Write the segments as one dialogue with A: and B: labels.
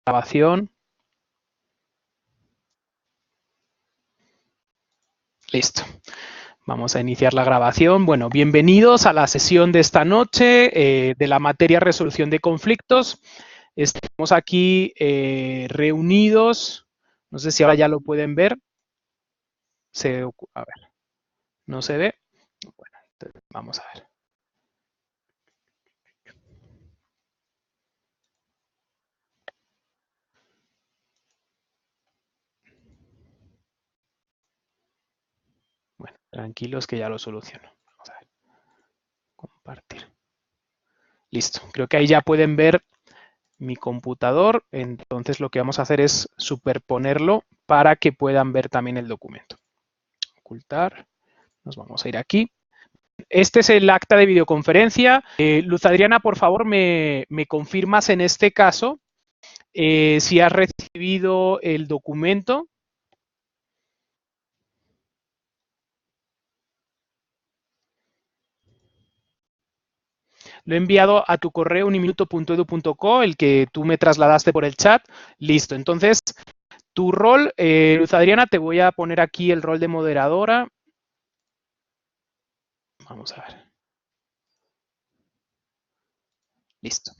A: grabación. Listo. Vamos a iniciar la grabación. Bueno, bienvenidos a la sesión de esta noche de la materia resolución de conflictos. Estamos aquí reunidos. No sé si ahora ya lo pueden ver. A ver, ¿no se ve? Bueno, entonces vamos a ver. Bueno, tranquilos que ya lo soluciono. Vamos a ver. Compartir. Listo. Creo que ahí ya pueden ver mi computador. Entonces lo que vamos a hacer es superponerlo para que puedan ver también el documento. Ocultar. Nos vamos a ir aquí. Este es el acta de videoconferencia. Luz Adriana, por favor, me confirmas en este caso si has recibido el documento. Lo he enviado a tu correo uniminuto.edu.co, el que tú me trasladaste por el chat. Listo. Entonces, tu rol, Luz Adriana, te voy a poner aquí el rol de moderadora. Vamos a ver. Listo.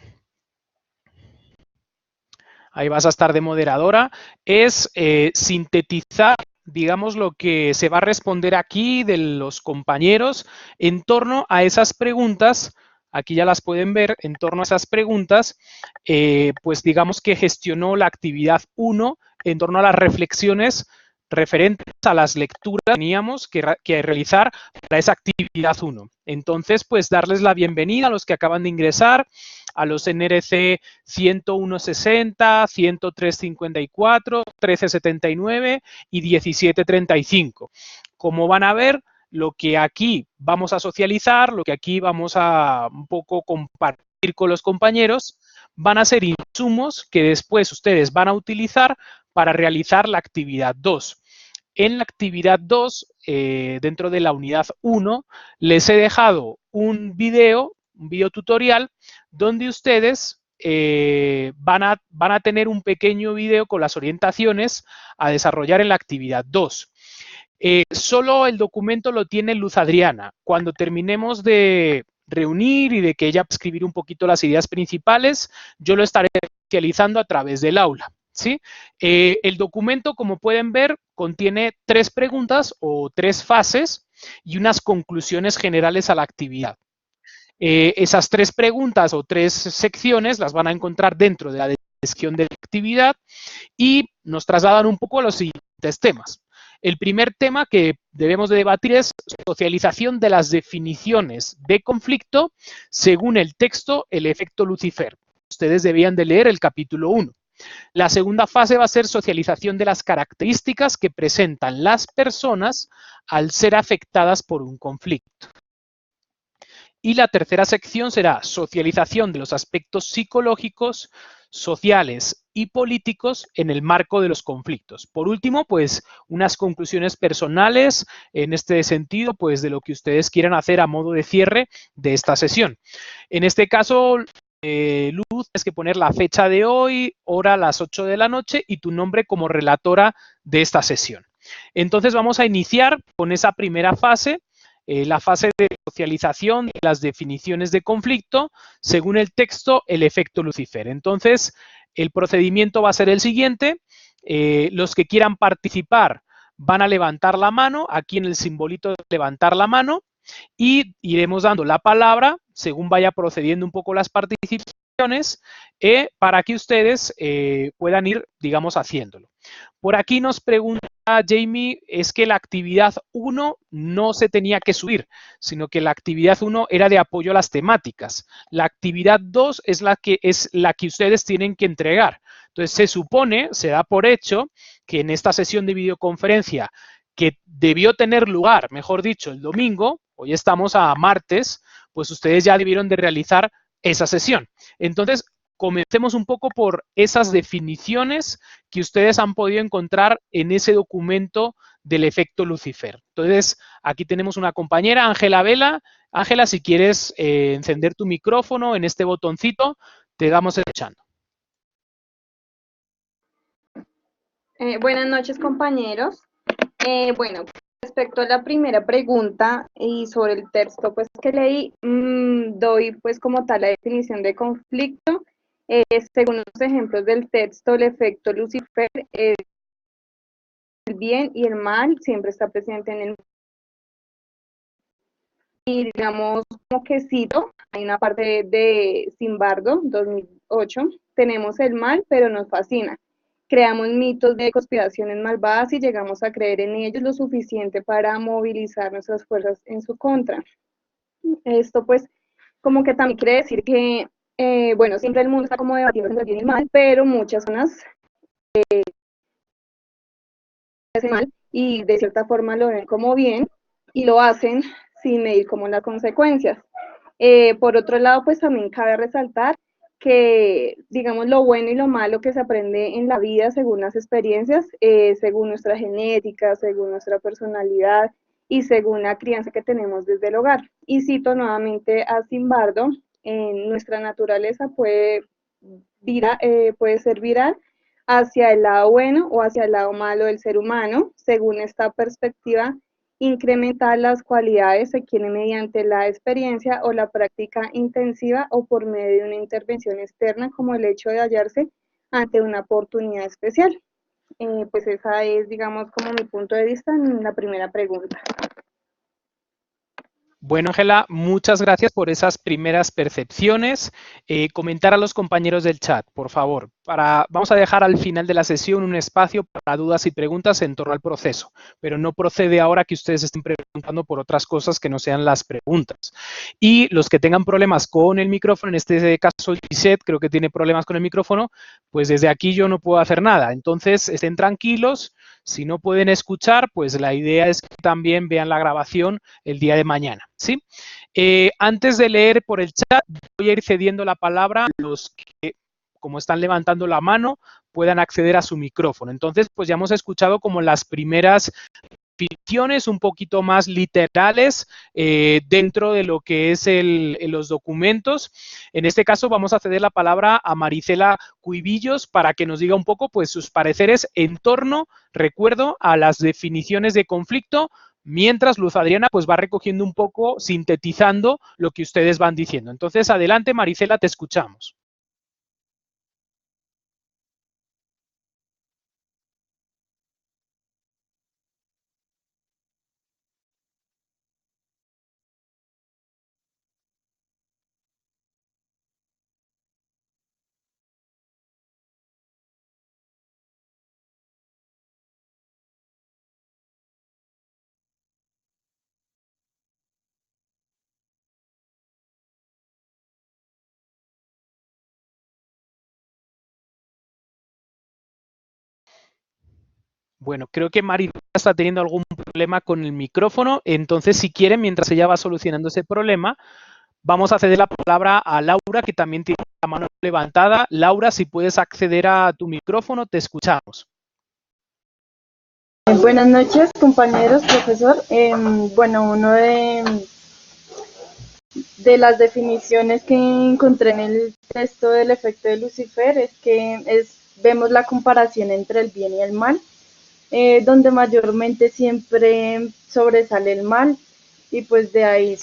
A: Ahí vas a estar de moderadora. Es sintetizar, digamos, lo que se va a responder aquí de los compañeros en torno a esas preguntas. Aquí ya las pueden ver, en torno a esas preguntas, pues digamos que gestionó la actividad 1 en torno a las reflexiones referentes a las lecturas que teníamos que realizar para esa actividad 1. Entonces, pues darles la bienvenida a los que acaban de ingresar, a los NRC 101.60, 103.54, 13.79 y 17.35. Como van a ver, lo que aquí vamos a socializar, lo que aquí vamos a un poco compartir con los compañeros, van a ser insumos que después ustedes van a utilizar para realizar la actividad 2. En la actividad 2, dentro de la unidad 1, les he dejado un video tutorial, donde ustedes van a tener un pequeño video con las orientaciones a desarrollar en la actividad 2. Solo el documento lo tiene Luz Adriana. Cuando terminemos de reunir y de que ella escribir un poquito las ideas principales, yo lo estaré realizando a través del aula. ¿Sí? El documento, como pueden ver, contiene 3 preguntas o 3 fases y unas conclusiones generales a la actividad. Esas 3 preguntas o 3 secciones las van a encontrar dentro de la descripción de la actividad y nos trasladan un poco a los siguientes temas. El primer tema que debemos de debatir es socialización de las definiciones de conflicto según el texto El efecto Lucifer. Ustedes debían de leer el capítulo 1. La segunda fase va a ser socialización de las características que presentan las personas al ser afectadas por un conflicto. Y la tercera sección será socialización de los aspectos psicológicos, sociales y políticos en el marco de los conflictos. Por último, pues unas conclusiones personales en este sentido, pues de lo que ustedes quieran hacer a modo de cierre de esta sesión. En este caso, Luz, tienes que poner la fecha de hoy, hora a las 8 de la noche y tu nombre como relatora de esta sesión. Entonces vamos a iniciar con esa primera fase, la fase de socialización de las definiciones de conflicto según el texto El efecto Lucifer. Entonces, el procedimiento va a ser el siguiente. Los que quieran participar van a levantar la mano, aquí en el simbolito de levantar la mano, y iremos dando la palabra según vaya procediendo un poco las participaciones para que ustedes puedan ir, digamos, haciéndolo. Por aquí nos pregunta Jamie, es que la actividad 1 no se tenía que subir, sino que la actividad 1 era de apoyo a las temáticas. La actividad 2 es la que ustedes tienen que entregar. Entonces, se supone, se da por hecho, que en esta sesión de videoconferencia que debió tener lugar, mejor dicho, el domingo, hoy estamos a martes, pues ustedes ya debieron de realizar esa sesión. Entonces, comencemos un poco por esas definiciones que ustedes han podido encontrar en ese documento del efecto Lucifer. Entonces, aquí tenemos una compañera, Ángela Vela. Ángela, si quieres encender tu micrófono en este botoncito, te damos escuchando.
B: Buenas noches, compañeros. Bueno, respecto a la primera pregunta y sobre el texto pues que leí, doy pues como tal la definición de conflicto. Según los ejemplos del texto, el efecto Lucifer, el bien y el mal siempre está presente en el. Y digamos, como que cito, hay una parte de Zimbardo, 2008, tenemos el mal, pero nos fascina. Creamos mitos de conspiraciones malvadas y llegamos a creer en ellos lo suficiente para movilizar nuestras fuerzas en su contra. Esto pues como que también quiere decir que, bueno, siempre el mundo está como debatiendo entre el bien y el mal, pero muchas personas hacen mal y de cierta forma lo ven como bien y lo hacen sin medir como las consecuencias. Por otro lado, pues también cabe resaltar que, digamos, lo bueno y lo malo que se aprende en la vida según las experiencias, según nuestra genética, según nuestra personalidad y según la crianza que tenemos desde el hogar. Y cito nuevamente a Zimbardo, nuestra naturaleza puede ser viral hacia el lado bueno o hacia el lado malo del ser humano. Según esta perspectiva, incrementar las cualidades se quiere mediante la experiencia o la práctica intensiva o por medio de una intervención externa, como el hecho de hallarse ante una oportunidad especial. Pues esa es, digamos, como mi punto de vista en la primera pregunta.
A: Bueno, Ángela, muchas gracias por esas primeras percepciones. Comentar a los compañeros del chat, por favor. Vamos a dejar al final de la sesión un espacio para dudas y preguntas en torno al proceso, pero no procede ahora que ustedes estén preguntando por otras cosas que no sean las preguntas. Y los que tengan problemas con el micrófono, en este caso Gisette creo que tiene problemas con el micrófono, pues desde aquí yo no puedo hacer nada. Entonces, estén tranquilos. Si no pueden escuchar, pues la idea es que también vean la grabación el día de mañana, ¿sí? Antes de leer por el chat, voy a ir cediendo la palabra a los que, como están levantando la mano, puedan acceder a su micrófono. Entonces, pues ya hemos escuchado como las primeras definiciones un poquito más literales dentro de lo que es los documentos. En este caso vamos a ceder la palabra a Maricela Cuivillos para que nos diga un poco pues sus pareceres en torno, recuerdo, a las definiciones de conflicto, mientras Luz Adriana pues va recogiendo un poco, sintetizando lo que ustedes van diciendo. Entonces, adelante, Maricela, te escuchamos. Bueno, creo que Maricela está teniendo algún problema con el micrófono, entonces si quieren, mientras ella va solucionando ese problema, vamos a ceder la palabra a Laura, que también tiene la mano levantada. Laura, si puedes acceder a tu micrófono, te escuchamos.
C: Buenas noches, compañeros, profesor. Bueno, uno de las definiciones que encontré en el texto del efecto de Lucifer es que vemos la comparación entre el bien y el mal, donde mayormente siempre sobresale el mal y pues de ahí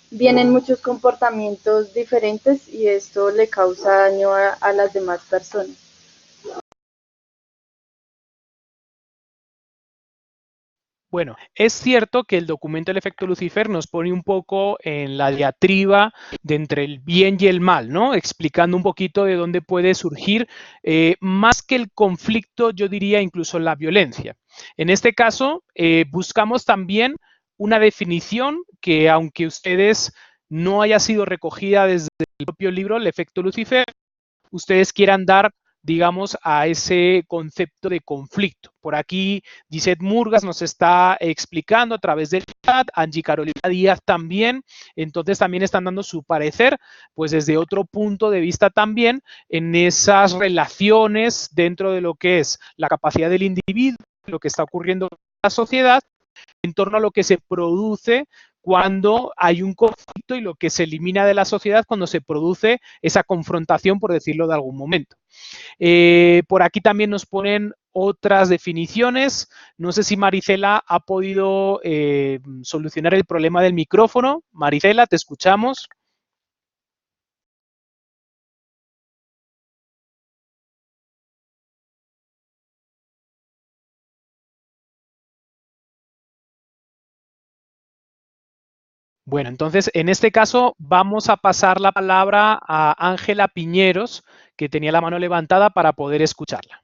C: vienen muchos comportamientos diferentes y esto le causa daño a las demás personas.
A: Bueno, es cierto que el documento del efecto Lucifer nos pone un poco en la diatriba de entre el bien y el mal, ¿no? Explicando un poquito de dónde puede surgir, más que el conflicto, yo diría incluso la violencia. En este caso, buscamos también una definición que, aunque ustedes no haya sido recogida desde el propio libro, el efecto Lucifer, ustedes quieran dar, digamos, a ese concepto de conflicto. Por aquí Gisette Murgas nos está explicando a través del chat, Angie Carolina Díaz también, entonces también están dando su parecer, pues desde otro punto de vista también en esas relaciones dentro de lo que es la capacidad del individuo, lo que está ocurriendo en la sociedad, en torno a lo que se produce cuando hay un conflicto y lo que se elimina de la sociedad cuando se produce esa confrontación, por decirlo de algún momento. Por aquí también nos ponen otras definiciones. No sé si Maricela ha podido solucionar el problema del micrófono. Maricela, te escuchamos. Bueno, entonces en este caso vamos a pasar la palabra a Ángela Piñeros, que tenía la mano levantada para poder escucharla.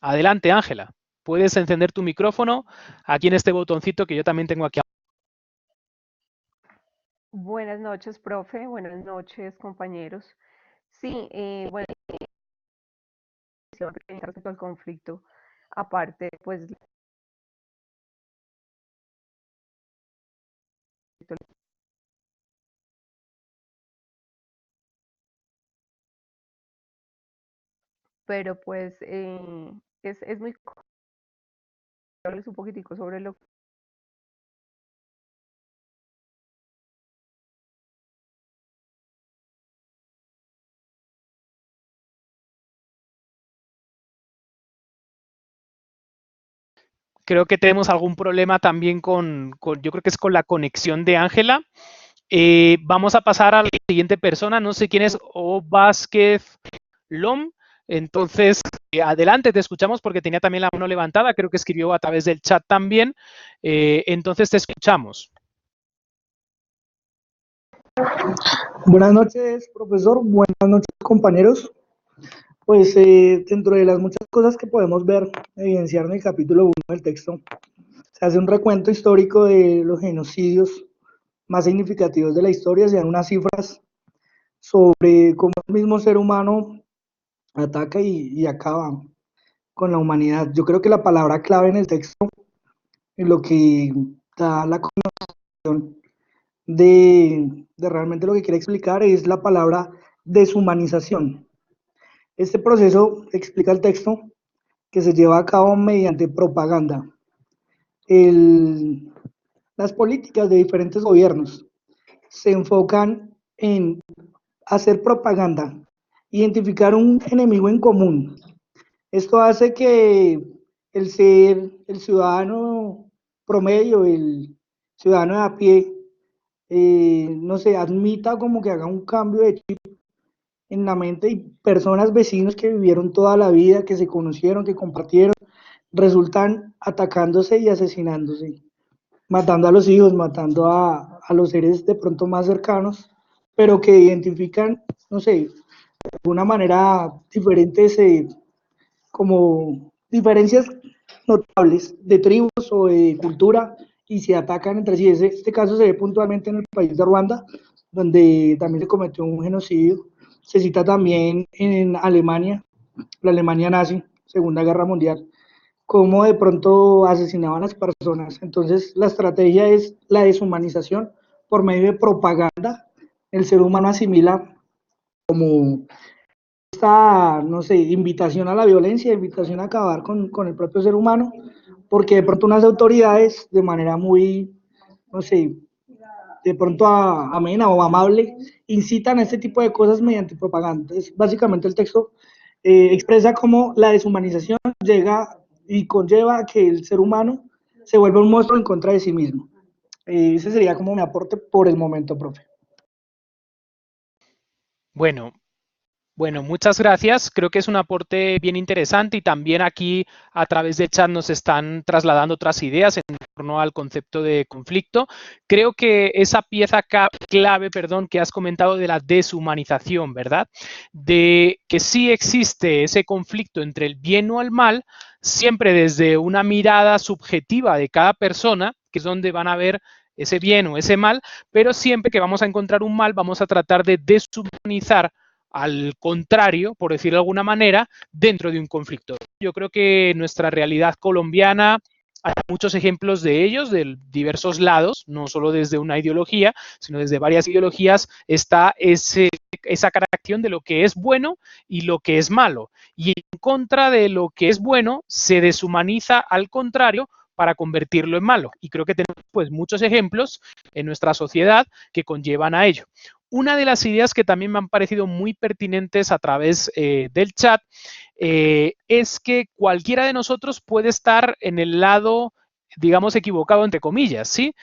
A: Adelante, Ángela. Puedes encender tu micrófono aquí en este botoncito que yo también tengo aquí.
D: Buenas noches, profe. Buenas noches, compañeros. Sí, bueno, respecto al conflicto, aparte, pues, pero pues es muy hables un poquitico sobre lo que
A: Creo que tenemos algún problema también yo creo que es con la conexión de Ángela. Vamos a pasar a la siguiente persona, no sé quién es, O Vázquez Lom. Entonces, adelante, te escuchamos porque tenía también la mano levantada, creo que escribió a través del chat también. Entonces, te escuchamos.
E: Buenas noches, profesor. Buenas noches, compañeros. Pues dentro de las muchas cosas que podemos ver, evidenciar en el capítulo 1 del texto, se hace un recuento histórico de los genocidios más significativos de la historia, se dan unas cifras sobre cómo el mismo ser humano ataca y acaba con la humanidad. Yo creo que la palabra clave en el texto, en lo que da la connotación de realmente lo que quiere explicar, es la palabra deshumanización. Este proceso, explica el texto, que se lleva a cabo mediante propaganda. Las políticas de diferentes gobiernos se enfocan en hacer propaganda, identificar un enemigo en común. Esto hace que el ciudadano promedio, el ciudadano de a pie, no sé, admita como que haga un cambio de chip en la mente y personas, vecinos que vivieron toda la vida, que se conocieron, que compartieron, resultan atacándose y asesinándose, matando a los hijos, matando a los seres de pronto más cercanos, pero que identifican, no sé, de una manera diferente, como diferencias notables de tribus o de cultura y se atacan entre sí. Este caso se ve puntualmente en el país de Ruanda, donde también se cometió un genocidio. Se cita también en Alemania, la Alemania nazi, Segunda Guerra Mundial, cómo de pronto asesinaban a las personas. Entonces, la estrategia es la deshumanización por medio de propaganda. El ser humano asimila como esta, no sé, invitación a la violencia, invitación a acabar con el propio ser humano, porque de pronto unas autoridades, de manera muy, no sé, de pronto amena o amable, incitan a este tipo de cosas mediante propaganda. Entonces, básicamente el texto expresa cómo la deshumanización llega y conlleva a que el ser humano se vuelva un monstruo en contra de sí mismo. Ese sería como mi aporte por el momento, profe.
A: Bueno, muchas gracias. Creo que es un aporte bien interesante y también aquí a través del chat nos están trasladando otras ideas en torno al concepto de conflicto. Creo que esa pieza clave, que has comentado de la deshumanización, ¿verdad? De que sí existe ese conflicto entre el bien o el mal, siempre desde una mirada subjetiva de cada persona, que es donde van a ver ese bien o ese mal, pero siempre que vamos a encontrar un mal, vamos a tratar de deshumanizar al contrario, por decirlo de alguna manera, dentro de un conflicto. Yo creo que en nuestra realidad colombiana hay muchos ejemplos de ellos, de diversos lados, no solo desde una ideología, sino desde varias ideologías, está esa caracterización de lo que es bueno y lo que es malo. Y en contra de lo que es bueno, se deshumaniza al contrario para convertirlo en malo. Y creo que tenemos pues muchos ejemplos en nuestra sociedad que conllevan a ello. Una de las ideas que también me han parecido muy pertinentes a través del chat es que cualquiera de nosotros puede estar en el lado, digamos, equivocado, entre comillas, ¿sí?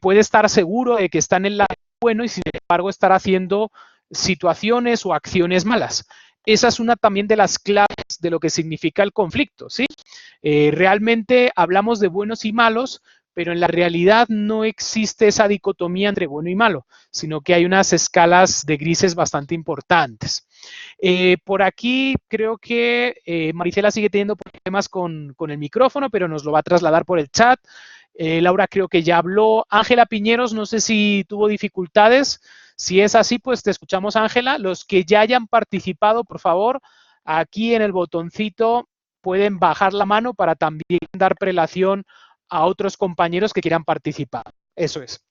A: Puede estar seguro de que está en el lado bueno y sin embargo estar haciendo situaciones o acciones malas. Esa es una también de las claves de lo que significa el conflicto, ¿sí? Realmente hablamos de buenos y malos, pero en la realidad no existe esa dicotomía entre bueno y malo, sino que hay unas escalas de grises bastante importantes. Por aquí creo que Maricela sigue teniendo problemas con el micrófono, pero nos lo va a trasladar por el chat. Laura creo que ya habló. Ángela Piñeros, no sé si tuvo dificultades. Si es así, pues te escuchamos, Ángela. Los que ya hayan participado, por favor, aquí en el botoncito pueden bajar la mano para también dar prelación a otros compañeros que quieran participar. Eso es.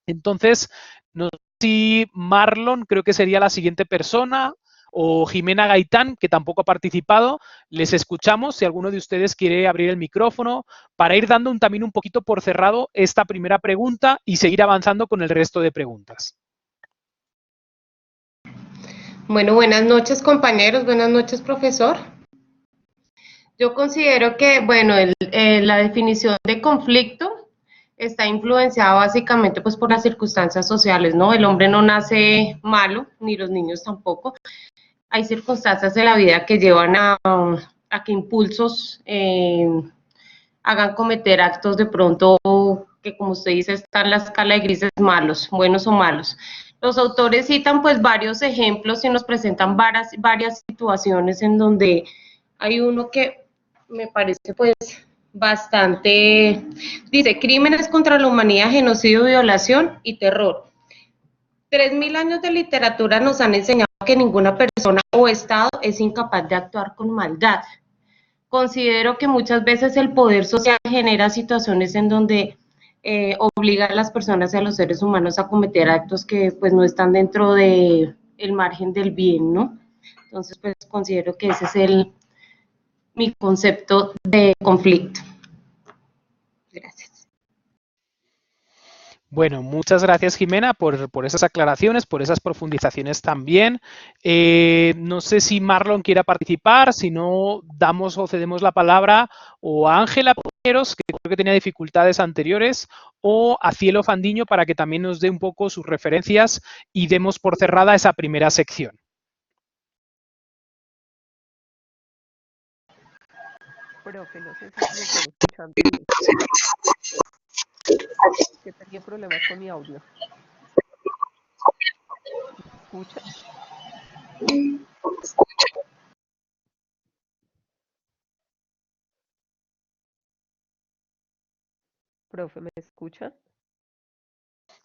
A: Entonces, no sé si Marlon creo que sería la siguiente persona o Jimena Gaitán, que tampoco ha participado. Les escuchamos si alguno de ustedes quiere abrir el micrófono para ir dando también un poquito por cerrado esta primera pregunta y seguir avanzando con el resto de preguntas.
F: Bueno, buenas noches compañeros, buenas noches profesor. Yo considero que, bueno, la definición de conflicto está influenciada básicamente pues por las circunstancias sociales, ¿no? El hombre no nace malo, ni los niños tampoco. Hay circunstancias en la vida que llevan a que impulsos hagan cometer actos de pronto que, como usted dice, está en la escala de grises, malos, buenos o malos. Los autores citan pues varios ejemplos y nos presentan varias situaciones en donde hay uno que me parece pues bastante, dice, crímenes contra la humanidad, genocidio, violación y terror. 3000 años de literatura nos han enseñado que ninguna persona o Estado es incapaz de actuar con maldad. Considero que muchas veces el poder social genera situaciones en donde obliga a las personas y a los seres humanos a cometer actos que pues no están dentro de el margen del bien, ¿no? Entonces pues considero que ese es mi concepto de conflicto. Gracias.
A: Bueno, muchas gracias Jimena por esas aclaraciones, por esas profundizaciones también. No sé si Marlon quiera participar, si no damos o cedemos la palabra o a Ángela Piñeros, que creo que tenía dificultades anteriores, o a Cielo Fandiño para que también nos dé un poco sus referencias y demos por cerrada esa primera sección.
D: Profe, no sé si me están escuchando bien. Que tenía problemas con mi audio. ¿Me escucha? Profe, ¿me escucha?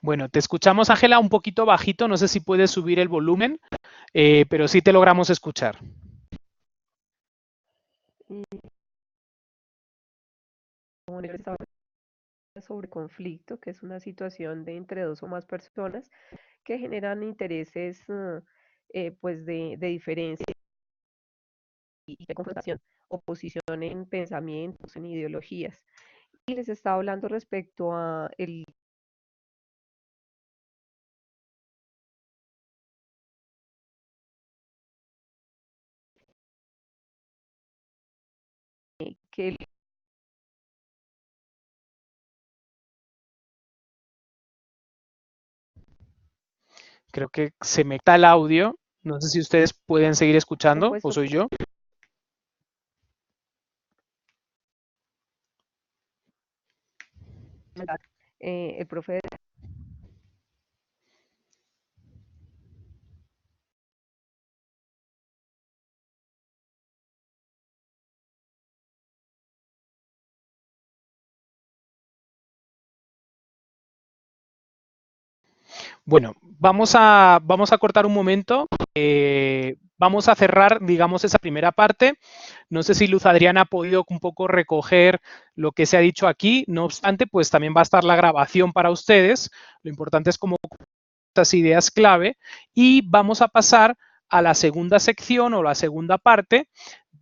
A: Bueno, te escuchamos, Ángela, un poquito bajito. No sé si puedes subir el volumen, pero sí te logramos escuchar.
D: Sobre conflicto, que es una situación de entre dos o más personas que generan intereses pues de diferencia y de confrontación, oposición en pensamientos, en ideologías. Y les estaba hablando respecto a el que el
A: Creo que se me está el audio. No sé si ustedes pueden seguir escuchando o soy yo.
D: el profe
A: Bueno, vamos a cortar un momento. Vamos a cerrar, digamos, esa primera parte. No sé si Luz Adriana ha podido un poco recoger lo que se ha dicho aquí. No obstante, pues también va a estar la grabación para ustedes. Lo importante es como estas ideas clave. Y vamos a pasar a la segunda sección o la segunda parte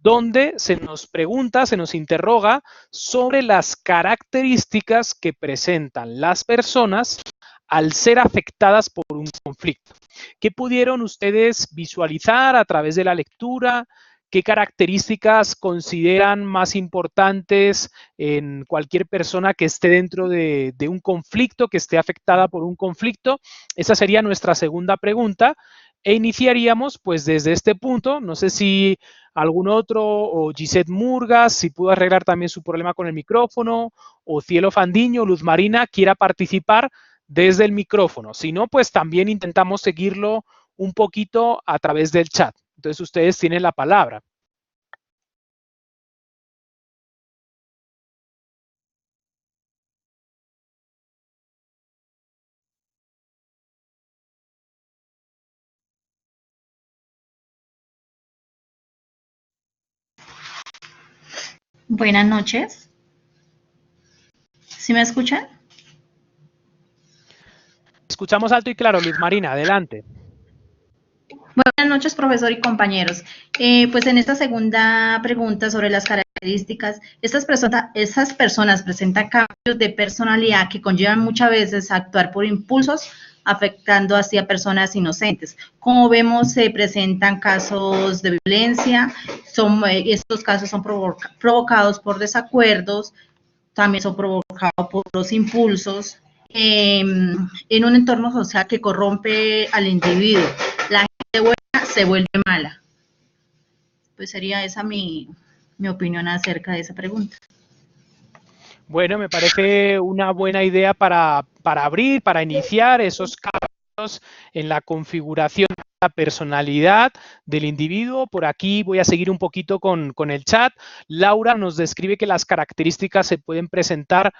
A: donde se nos pregunta, se nos interroga sobre las características que presentan las personas al ser afectadas por un conflicto. ¿Qué pudieron ustedes visualizar a través de la lectura? ¿Qué características consideran más importantes en cualquier persona que esté dentro de un conflicto, que esté afectada por un conflicto? Esa sería nuestra segunda pregunta. E iniciaríamos pues desde este punto. No sé si algún otro, o Gisette Murgas, si pudo arreglar también su problema con el micrófono, o Cielo Fandiño, Luz Marina, quiera participar desde el micrófono. Si no, pues también intentamos seguirlo un poquito a través del chat. Entonces ustedes tienen la palabra.
G: Buenas noches. ¿Sí me escuchan?
A: Escuchamos alto y claro, Luz Marina, adelante.
G: Buenas noches, profesor y compañeros. Pues en esta segunda pregunta sobre las características, estas personas presentan cambios de personalidad que conllevan muchas veces a actuar por impulsos, afectando así a personas inocentes. Como vemos, se presentan casos de violencia, estos casos son provocados por desacuerdos, también son provocados por los impulsos, en un entorno social que corrompe al individuo. La gente buena se vuelve mala. Pues sería esa mi opinión acerca de esa pregunta.
A: Bueno, me parece una buena idea para abrir, para iniciar esos cambios en la configuración de la personalidad del individuo. Por aquí voy a seguir un poquito con el chat. Laura nos describe que las características se pueden presentar,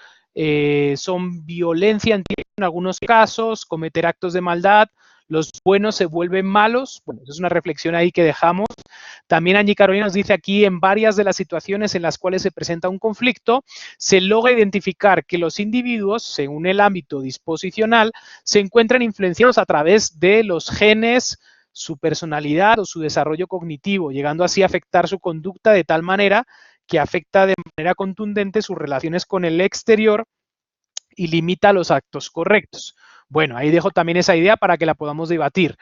A: son violencia en algunos casos, cometer actos de maldad, los buenos se vuelven malos. Bueno, es una reflexión ahí que dejamos. También Angie Carolina nos dice aquí, en varias de las situaciones en las cuales se presenta un conflicto, se logra identificar que los individuos, según el ámbito disposicional, se encuentran influenciados a través de los genes, su personalidad o su desarrollo cognitivo, llegando así a afectar su conducta de tal manera que afecta de manera contundente sus relaciones con el exterior y limita los actos correctos. Bueno, ahí dejo también esa idea para que la podamos debatir.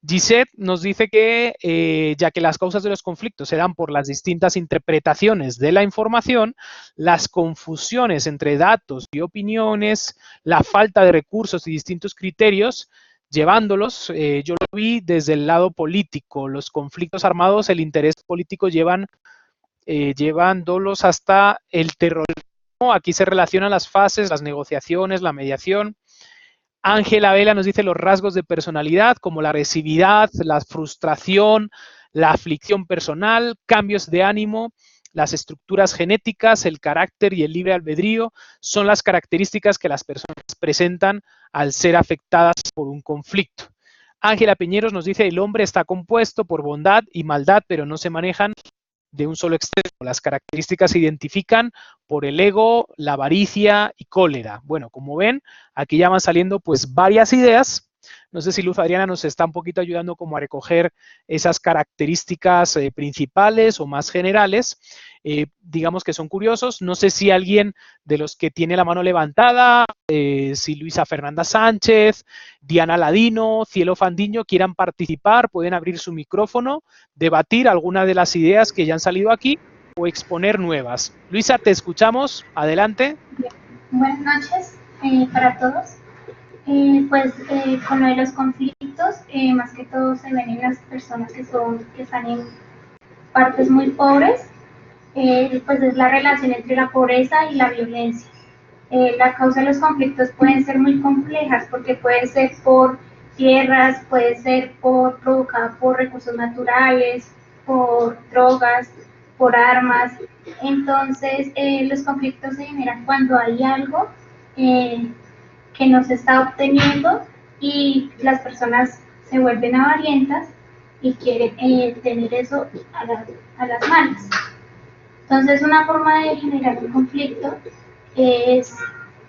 A: Gisette nos dice que, ya que las causas de los conflictos se dan por las distintas interpretaciones de la información, las confusiones entre datos y opiniones, la falta de recursos y distintos criterios, llevándolos, yo lo vi desde el lado político, los conflictos armados, el interés político llevándolos hasta el terrorismo. Aquí se relacionan las fases, las negociaciones, la mediación. Ángela Vela nos dice los rasgos de personalidad como la agresividad, la frustración, la aflicción personal, cambios de ánimo, las estructuras genéticas, el carácter y el libre albedrío son las características que las personas presentan al ser afectadas por un conflicto. Ángela Piñeros nos dice el hombre está compuesto por bondad y maldad, pero no se manejan de un solo extremo. Las características se identifican por el ego, la avaricia y cólera. Bueno, como ven, aquí ya van saliendo pues varias ideas. No sé si Luz Adriana nos está un poquito ayudando como a recoger esas características principales o más generales. Digamos que son curiosos. No sé si alguien de los que tiene la mano levantada, si Luisa Fernanda Sánchez, Diana Ladino, Cielo Fandiño quieran participar, pueden abrir su micrófono, debatir alguna de las ideas que ya han salido aquí o exponer nuevas. Luisa, te escuchamos. Adelante.
H: Buenas noches para todos. Con lo de los conflictos, más que todo se ven en las personas que están en partes muy pobres, pues es la relación entre la pobreza y la violencia. La causa de los conflictos pueden ser muy complejas porque puede ser por tierras, puede ser provocada por recursos naturales, por drogas, por armas. Entonces, los conflictos se generan cuando hay algo que no se está obteniendo y las personas se vuelven avarientas y quieren tener eso a las manos. Entonces, una forma de generar un conflicto es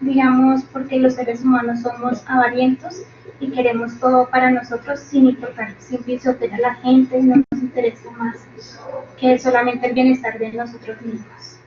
H: digamos, porque los seres humanos somos avarientos y queremos todo para nosotros sin importar si pisotear a la gente, no nos interesa más que solamente el bienestar de nosotros mismos.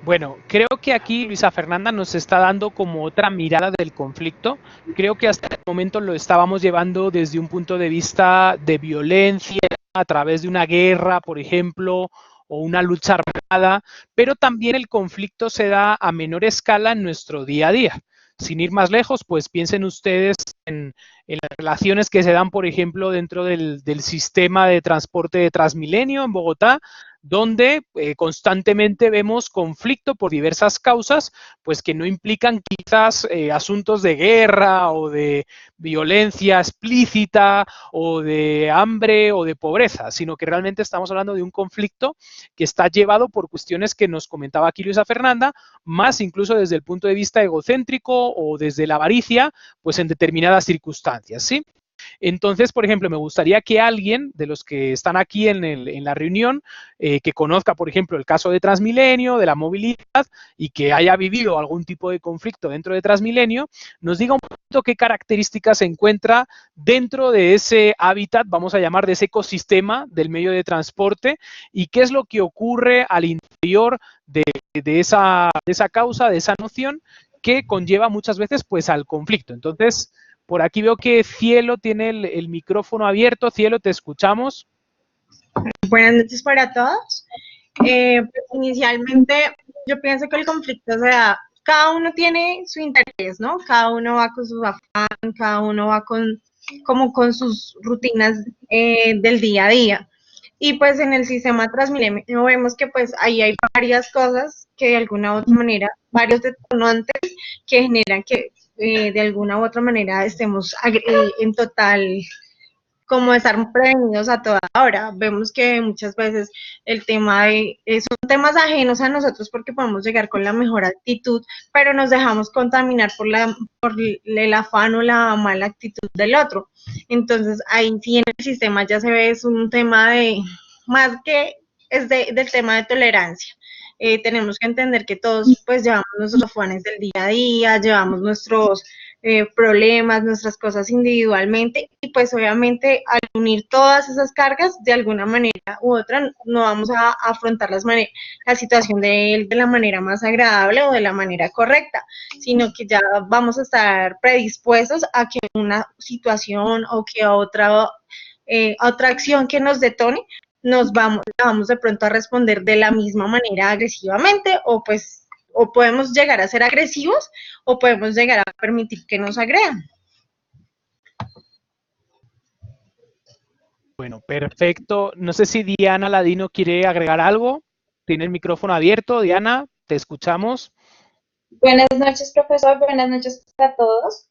A: Bueno, creo que aquí Luisa Fernanda nos está dando como otra mirada del conflicto. Creo que hasta el momento lo estábamos llevando desde un punto de vista de violencia, a través de una guerra, por ejemplo, o una lucha armada, pero también el conflicto se da a menor escala en nuestro día a día. Sin ir más lejos, pues piensen ustedes en las relaciones que se dan, por ejemplo, dentro del sistema de transporte de Transmilenio en Bogotá, donde constantemente vemos conflicto por diversas causas, pues que no implican quizás asuntos de guerra o de violencia explícita o de hambre o de pobreza, sino que realmente estamos hablando de un conflicto que está llevado por cuestiones que nos comentaba aquí Luisa Fernanda, más incluso desde el punto de vista egocéntrico o desde la avaricia, pues en determinadas circunstancias, ¿sí? Entonces, por ejemplo, me gustaría que alguien de los que están aquí en la reunión, que conozca, por ejemplo, el caso de Transmilenio, de la movilidad, y que haya vivido algún tipo de conflicto dentro de Transmilenio, nos diga un poquito qué características se encuentra dentro de ese hábitat, vamos a llamar de ese ecosistema del medio de transporte, y qué es lo que ocurre al interior de esa causa, de esa noción, que conlleva muchas veces pues al conflicto. Entonces, por aquí veo que Cielo tiene el micrófono abierto. Cielo, te escuchamos.
I: Buenas noches para todos. Pues inicialmente yo pienso que el conflicto se da, cada uno tiene su interés, ¿no? Cada uno va con su afán, cada uno va como con sus rutinas del día a día. Y pues en el sistema Transmilenio vemos que pues ahí hay varias cosas que de alguna u otra manera, varios detonantes que generan que de alguna u otra manera estemos en total como estar prevenidos a toda hora. Vemos que muchas veces el tema son temas ajenos a nosotros porque podemos llegar con la mejor actitud, pero nos dejamos contaminar por el afán o la mala actitud del otro. Entonces ahí sí en el sistema ya se ve, es un tema más que es del tema de tolerancia. Tenemos que entender que todos pues llevamos nuestros afanes del día a día, llevamos nuestros problemas, nuestras cosas individualmente, y pues obviamente al unir todas esas cargas de alguna manera u otra no vamos a afrontar la situación de él de la manera más agradable o de la manera correcta, sino que ya vamos a estar predispuestos a que una situación o que otra acción que nos detone vamos de pronto a responder de la misma manera agresivamente, o podemos llegar a ser agresivos o podemos llegar a permitir que nos agredan.
A: Bueno, perfecto. No sé si Diana Ladino quiere agregar algo. Tiene el micrófono abierto. Diana, te escuchamos.
J: Buenas noches, profesor. Buenas noches a todos.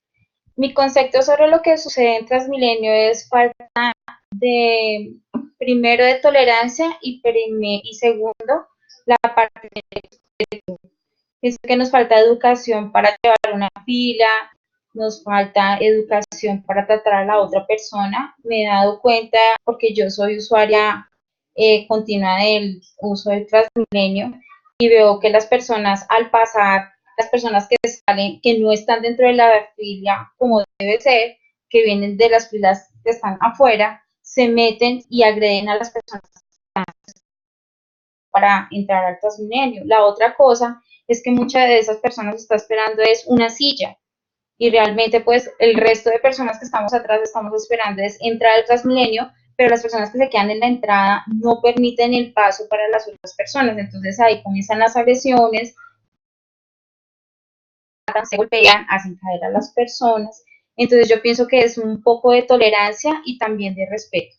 J: Mi concepto sobre lo que sucede en Transmilenio es falta de, primero, de tolerancia y segundo, la parte de es que nos falta educación para llevar una fila, nos falta educación para tratar a la otra persona. Me he dado cuenta, porque yo soy usuaria continua del uso del Transmilenio, y veo que las personas al pasar, las personas que salen, que no están dentro de la fila como debe ser, que vienen de las filas que están afuera, se meten y agreden a las personas para entrar al Transmilenio. La otra cosa es que muchas de esas personas está esperando es una silla, y realmente pues el resto de personas que estamos atrás estamos esperando es entrar al Transmilenio, pero las personas que se quedan en la entrada no permiten el paso para las otras personas. Entonces ahí comienzan las agresiones, se golpean, hacen caer a las personas. Entonces yo pienso que es un poco de tolerancia y también de respeto.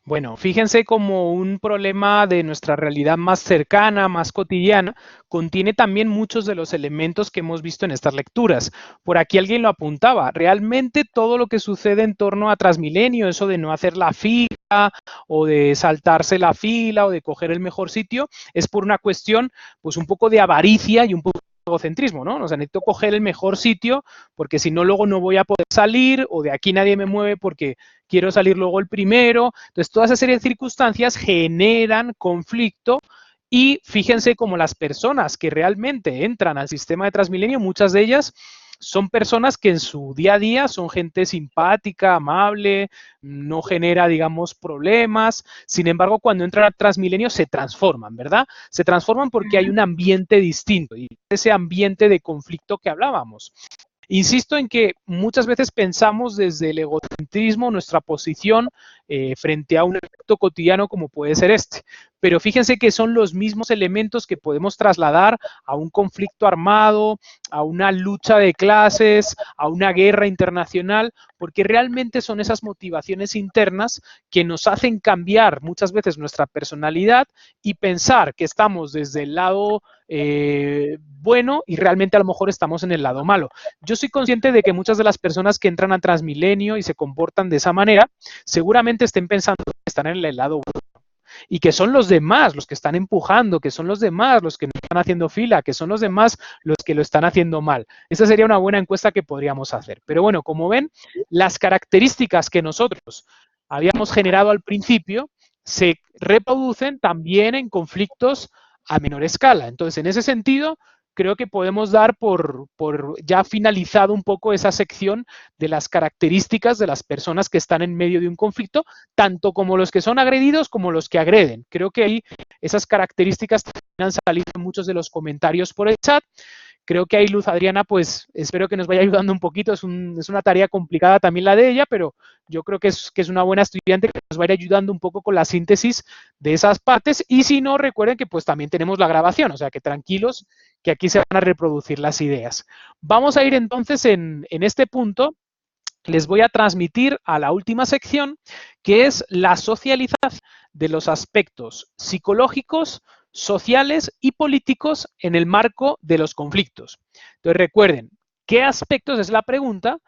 A: Bueno, fíjense como un problema de nuestra realidad más cercana, más cotidiana, contiene también muchos de los elementos que hemos visto en estas lecturas. Por aquí alguien lo apuntaba, realmente todo lo que sucede en torno a Transmilenio, eso de no hacer la fila o de saltarse la fila o de coger el mejor sitio, es por una cuestión pues un poco de avaricia y un poco egocentrismo, ¿no? O sea, necesito coger el mejor sitio porque si no, luego no voy a poder salir o de aquí nadie me mueve porque quiero salir luego el primero. Entonces, toda esa serie de circunstancias generan conflicto y fíjense cómo las personas que realmente entran al sistema de Transmilenio, muchas de ellas son personas que en su día a día son gente simpática, amable, no genera, digamos, problemas. Sin embargo, cuando entran a Transmilenio se transforman, ¿verdad? Se transforman porque hay un ambiente distinto y ese ambiente de conflicto que hablábamos. Insisto en que muchas veces pensamos desde el egocentrismo nuestra posición frente a un efecto cotidiano como puede ser este. Pero fíjense que son los mismos elementos que podemos trasladar a un conflicto armado, a una lucha de clases, a una guerra internacional, porque realmente son esas motivaciones internas que nos hacen cambiar muchas veces nuestra personalidad y pensar que estamos desde el lado bueno y realmente a lo mejor estamos en el lado malo. Yo soy consciente de que muchas de las personas que entran a Transmilenio y se comportan de esa manera, seguramente estén pensando que están en el lado bueno y que son los demás los que están empujando, que son los demás los que no están haciendo fila, que son los demás los que lo están haciendo mal. Esa sería una buena encuesta que podríamos hacer. Pero bueno, como ven, las características que nosotros habíamos generado al principio se reproducen también en conflictos a menor escala. Entonces, en ese sentido, creo que podemos dar por ya finalizado un poco esa sección de las características de las personas que están en medio de un conflicto, tanto como los que son agredidos como los que agreden. Creo que ahí esas características han salido en muchos de los comentarios por el chat. Creo que ahí Luz Adriana, pues espero que nos vaya ayudando un poquito. Es una tarea complicada también la de ella, pero yo creo que es una buena estudiante que nos va a ir ayudando un poco con la síntesis de esas partes. Y si no, recuerden que pues también tenemos la grabación, o sea que tranquilos, que aquí se van a reproducir las ideas. Vamos a ir entonces en este punto. Les voy a transmitir a la última sección, que es la socialización de los aspectos psicológicos, sociales y políticos en el marco de los conflictos. Entonces recuerden, ¿qué aspectos es la pregunta?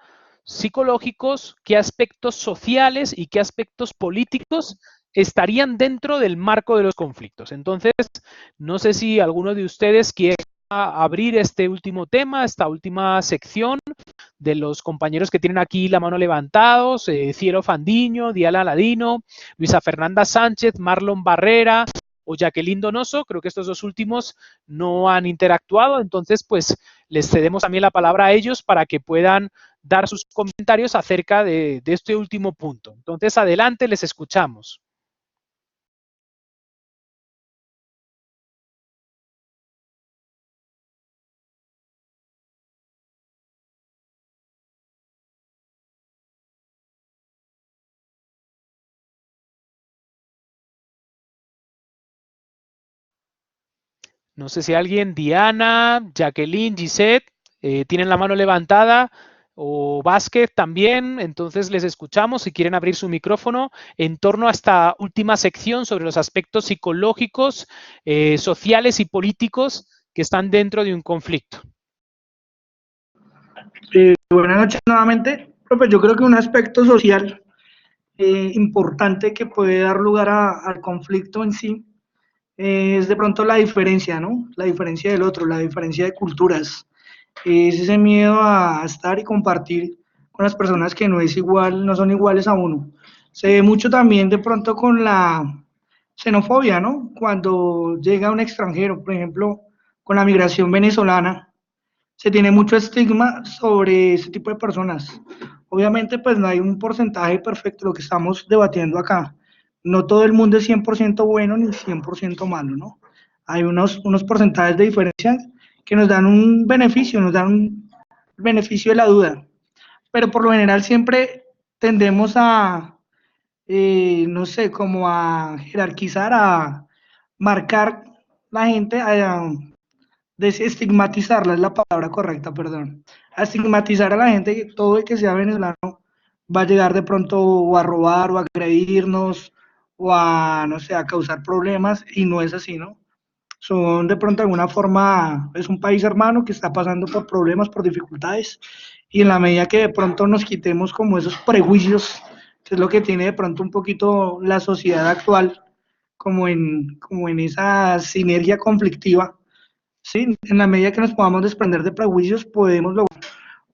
A: Psicológicos, ¿qué aspectos sociales y qué aspectos políticos estarían dentro del marco de los conflictos? Entonces, no sé si alguno de ustedes quiere abrir este último tema, esta última sección de los compañeros que tienen aquí la mano levantados, Cielo Fandiño, Diana Ladino, Luisa Fernanda Sánchez, Marlon Barrera o Jacqueline Donoso. Creo que estos dos últimos no han interactuado, entonces pues les cedemos también la palabra a ellos para que puedan dar sus comentarios acerca de este último punto. Entonces, adelante, les escuchamos. No sé si alguien, Diana, Jacqueline, Gisette, tienen la mano levantada, o Vázquez también, entonces les escuchamos si quieren abrir su micrófono en torno a esta última sección sobre los aspectos psicológicos, sociales y políticos que están dentro de un conflicto.
E: Buenas noches nuevamente. Profe, yo creo que un aspecto social importante que puede dar lugar al conflicto en sí es de pronto la diferencia, ¿no? La diferencia del otro, la diferencia de culturas. Es ese miedo a estar y compartir con las personas que no es igual, no son iguales a uno. Se ve mucho también de pronto con la xenofobia, ¿no? Cuando llega un extranjero, por ejemplo, con la migración venezolana, se tiene mucho estigma sobre ese tipo de personas. Obviamente, pues no hay un porcentaje perfecto, lo que estamos debatiendo acá. No todo el mundo es 100% bueno ni 100% malo, ¿no? Hay unos porcentajes de diferencia que nos dan un beneficio, nos dan un beneficio de la duda. Pero por lo general siempre tendemos a, no sé, como a jerarquizar, a marcar la gente, a desestigmatizarla, es la palabra correcta, perdón. A estigmatizar a la gente que todo el que sea venezolano va a llegar de pronto o a robar o a agredirnos o a, no sé, a causar problemas y no es así, ¿no? Son de pronto de alguna forma, es un país hermano que está pasando por problemas, por dificultades y en la medida que de pronto nos quitemos como esos prejuicios, que es lo que tiene de pronto un poquito la sociedad actual, como en esa sinergia conflictiva, ¿sí? En la medida que nos podamos desprender de prejuicios, podemos lograr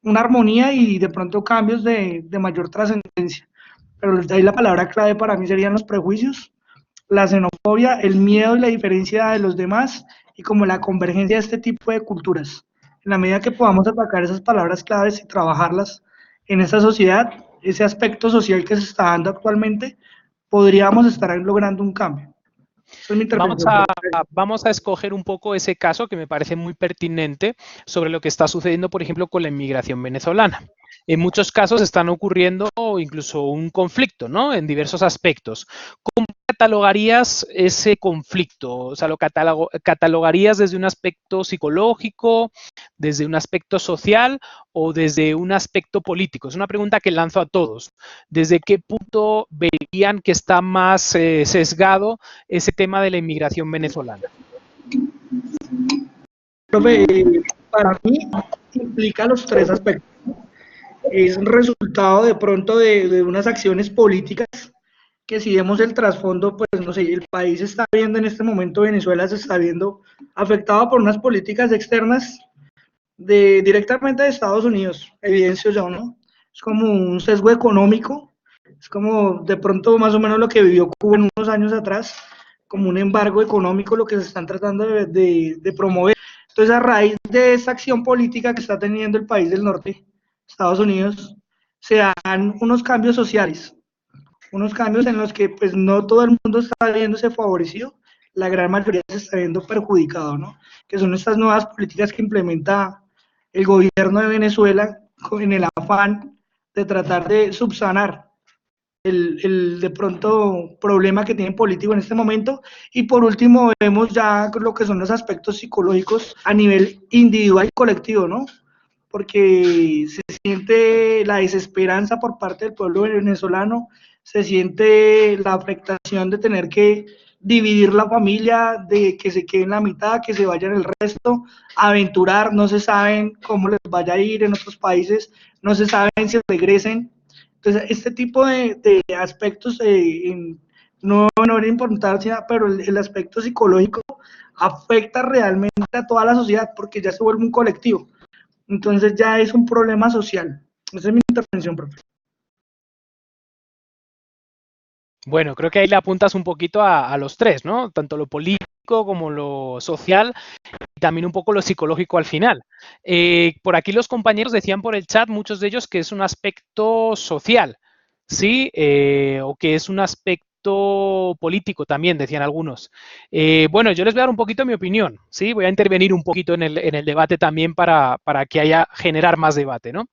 E: una armonía y de pronto cambios de mayor trascendencia. Pero ahí la palabra clave para mí serían los prejuicios, la xenofobia, el miedo y la diferencia de los demás y como la convergencia de este tipo de culturas. En la medida que podamos atacar esas palabras claves y trabajarlas en esta sociedad, ese aspecto social que se está dando actualmente, podríamos estar logrando un cambio. Esa es mi intervención.
A: Vamos a escoger un poco ese caso que me parece muy pertinente sobre lo que está sucediendo, por ejemplo, con la inmigración venezolana. En muchos casos están ocurriendo incluso un conflicto, ¿no? En diversos aspectos. ¿Cómo catalogarías ese conflicto? O sea, ¿lo catalogarías desde un aspecto psicológico, desde un aspecto social o desde un aspecto político? Es una pregunta que lanzo a todos. ¿Desde qué punto verían que está más sesgado ese tema de la inmigración venezolana?
E: Profe, para mí implica los tres aspectos. Es un resultado de pronto de unas acciones políticas que si vemos el trasfondo, pues no sé, el país está viendo en este momento, Venezuela se está viendo afectado por unas políticas externas directamente de Estados Unidos, evidencio yo, ¿no? Es como un sesgo económico, es como de pronto más o menos lo que vivió Cuba en unos años atrás, como un embargo económico lo que se están tratando de promover. Entonces, a raíz de esa acción política que está teniendo el país del norte, Estados Unidos, se dan unos cambios sociales, unos cambios en los que pues no todo el mundo está viéndose favorecido, la gran mayoría se está viendo perjudicado, ¿no? Que son estas nuevas políticas que implementa el gobierno de Venezuela en el afán de tratar de subsanar el de pronto problema que tienen político en este momento. Y por último vemos ya lo que son los aspectos psicológicos a nivel individual y colectivo, ¿no? Porque se siente la desesperanza por parte del pueblo venezolano, se siente la afectación de tener que dividir la familia, de que se quede en la mitad, que se vayan el resto, aventurar, no se saben cómo les vaya a ir en otros países, no se saben si regresen. Entonces, este tipo de aspectos, no menor importancia, pero el aspecto psicológico afecta realmente a toda la sociedad porque ya se vuelve un colectivo. Entonces ya es un problema social. Esa es mi intervención, profe.
A: Bueno, creo que ahí le apuntas un poquito a los tres, ¿no? Tanto lo político como lo social y también un poco lo psicológico al final. Por aquí los compañeros decían por el chat, muchos de ellos, que es un aspecto social, ¿sí? O que es un aspecto político también, decían algunos. Bueno, yo les voy a dar un poquito mi opinión, ¿sí? Voy a intervenir un poquito en el debate también para que haya, generar más debate, ¿no?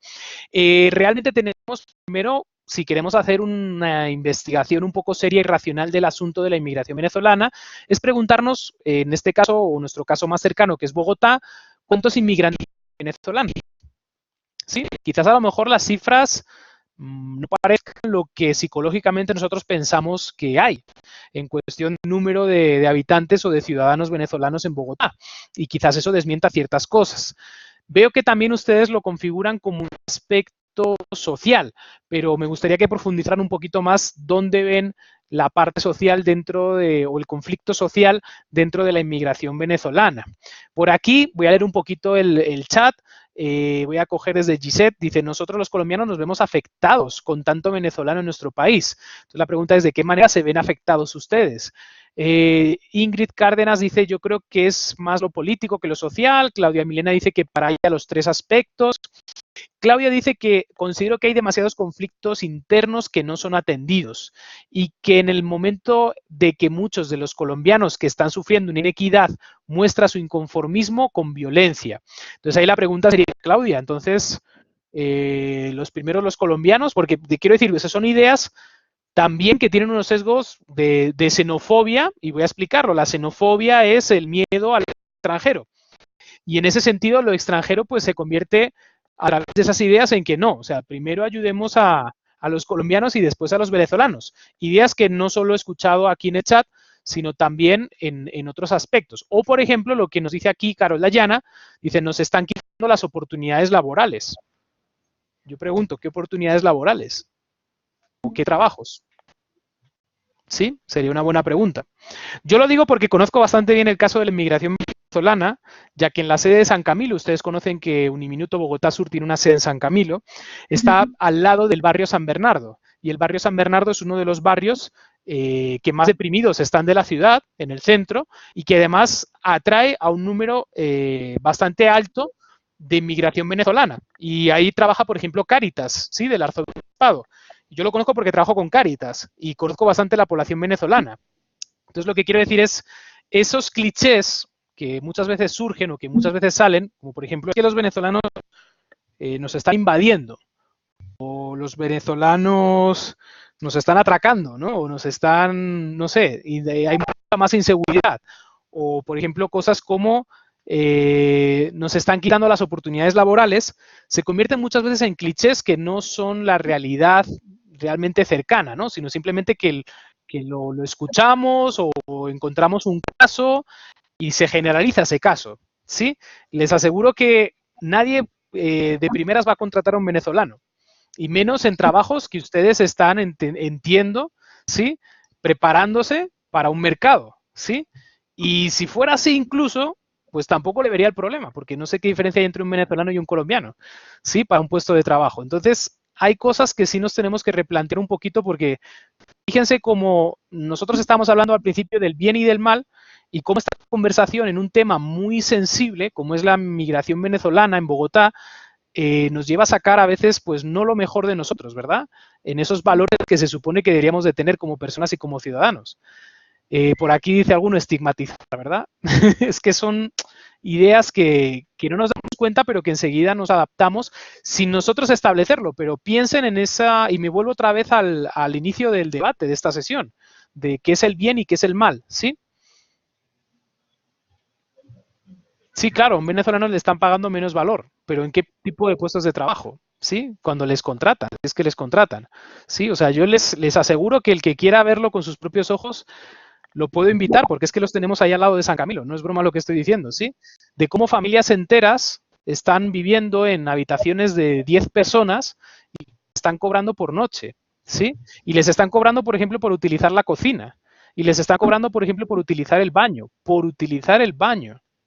A: Realmente tenemos primero, si queremos hacer una investigación un poco seria y racional del asunto de la inmigración venezolana, es preguntarnos, en este caso, o nuestro caso más cercano, que es Bogotá, ¿cuántos inmigrantes venezolanos? Sí, quizás a lo mejor las cifras no parezcan lo que psicológicamente nosotros pensamos que hay en cuestión de número de habitantes o de ciudadanos venezolanos en Bogotá. Y quizás eso desmienta ciertas cosas. Veo que también ustedes lo configuran como un aspecto social, pero me gustaría que profundizaran un poquito más dónde ven la parte social dentro de, o el conflicto social dentro de la inmigración venezolana. Por aquí voy a leer un poquito el chat. Voy a coger desde Gisette, dice, nosotros los colombianos nos vemos afectados con tanto venezolano en nuestro país. Entonces la pregunta es, ¿de qué manera se ven afectados ustedes? Ingrid Cárdenas dice, yo creo que es más lo político que lo social. Claudia Milena dice que para ella los tres aspectos. Claudia dice que considero que hay demasiados conflictos internos que no son atendidos y que en el momento de que muchos de los colombianos que están sufriendo una inequidad muestra su inconformismo con violencia. Entonces ahí la pregunta sería, Claudia, entonces los primeros los colombianos, porque te quiero decir, esas son ideas también que tienen unos sesgos de xenofobia, y voy a explicarlo. La xenofobia es el miedo al extranjero. Y en ese sentido, lo extranjero pues se convierte a través de esas ideas en que no. O sea, primero ayudemos a los colombianos y después a los venezolanos. Ideas que no solo he escuchado aquí en el chat, sino también en otros aspectos. O, por ejemplo, lo que nos dice aquí Carol Dayana, dice, nos están quitando las oportunidades laborales. Yo pregunto, ¿qué oportunidades laborales? ¿O qué trabajos? ¿Sí? Sería una buena pregunta. Yo lo digo porque conozco bastante bien el caso de la inmigración venezolana, ya que en la sede de San Camilo, ustedes conocen que Uniminuto Bogotá Sur tiene una sede en San Camilo, está al lado del barrio San Bernardo. Y el barrio San Bernardo es uno de los barrios que más deprimidos están de la ciudad, en el centro, y que además atrae a un número bastante alto de inmigración venezolana. Y ahí trabaja, por ejemplo, Cáritas, ¿sí? Del arzobispado. Yo lo conozco porque trabajo con Cáritas y conozco bastante la población venezolana. Entonces, lo que quiero decir es, esos clichés que muchas veces surgen o que muchas veces salen, como por ejemplo que los venezolanos nos están invadiendo, o los venezolanos nos están atracando, ¿no? O nos están, no sé, y hay mucha más inseguridad. O, por ejemplo, cosas como nos están quitando las oportunidades laborales, se convierten muchas veces en clichés que no son la realidad realmente cercana, ¿no? Sino simplemente que lo escuchamos o encontramos un caso y se generaliza ese caso, ¿sí? Les aseguro que nadie de primeras va a contratar a un venezolano, y menos en trabajos que ustedes están, entiendo, ¿sí? Preparándose para un mercado, ¿sí? Y si fuera así incluso, pues tampoco le vería el problema, porque no sé qué diferencia hay entre un venezolano y un colombiano, ¿sí? Para un puesto de trabajo. Entonces, hay cosas que sí nos tenemos que replantear un poquito, porque fíjense cómo nosotros estamos hablando al principio del bien y del mal, y cómo esta conversación en un tema muy sensible, como es la migración venezolana en Bogotá, nos lleva a sacar a veces, pues, no lo mejor de nosotros, ¿verdad? En esos valores que se supone que deberíamos de tener como personas y como ciudadanos. Por aquí dice alguno estigmatizar, ¿verdad? Es que son ideas que no nos damos cuenta, pero que enseguida nos adaptamos sin nosotros establecerlo. Pero piensen en esa, y me vuelvo otra vez al inicio del debate de esta sesión, de qué es el bien y qué es el mal, ¿sí? Sí, claro, a un venezolano le están pagando menos valor, pero ¿en qué tipo de puestos de trabajo? ¿Sí? Cuando les contratan, es que les contratan. Sí, o sea, yo les aseguro que el que quiera verlo con sus propios ojos, lo puedo invitar, porque es que los tenemos ahí al lado de San Camilo, no es broma lo que estoy diciendo, ¿sí? De cómo familias enteras están viviendo en habitaciones de 10 personas y están cobrando por noche, ¿sí? Y les están cobrando, por ejemplo, por utilizar la cocina. Y les están cobrando, por ejemplo, por utilizar el baño,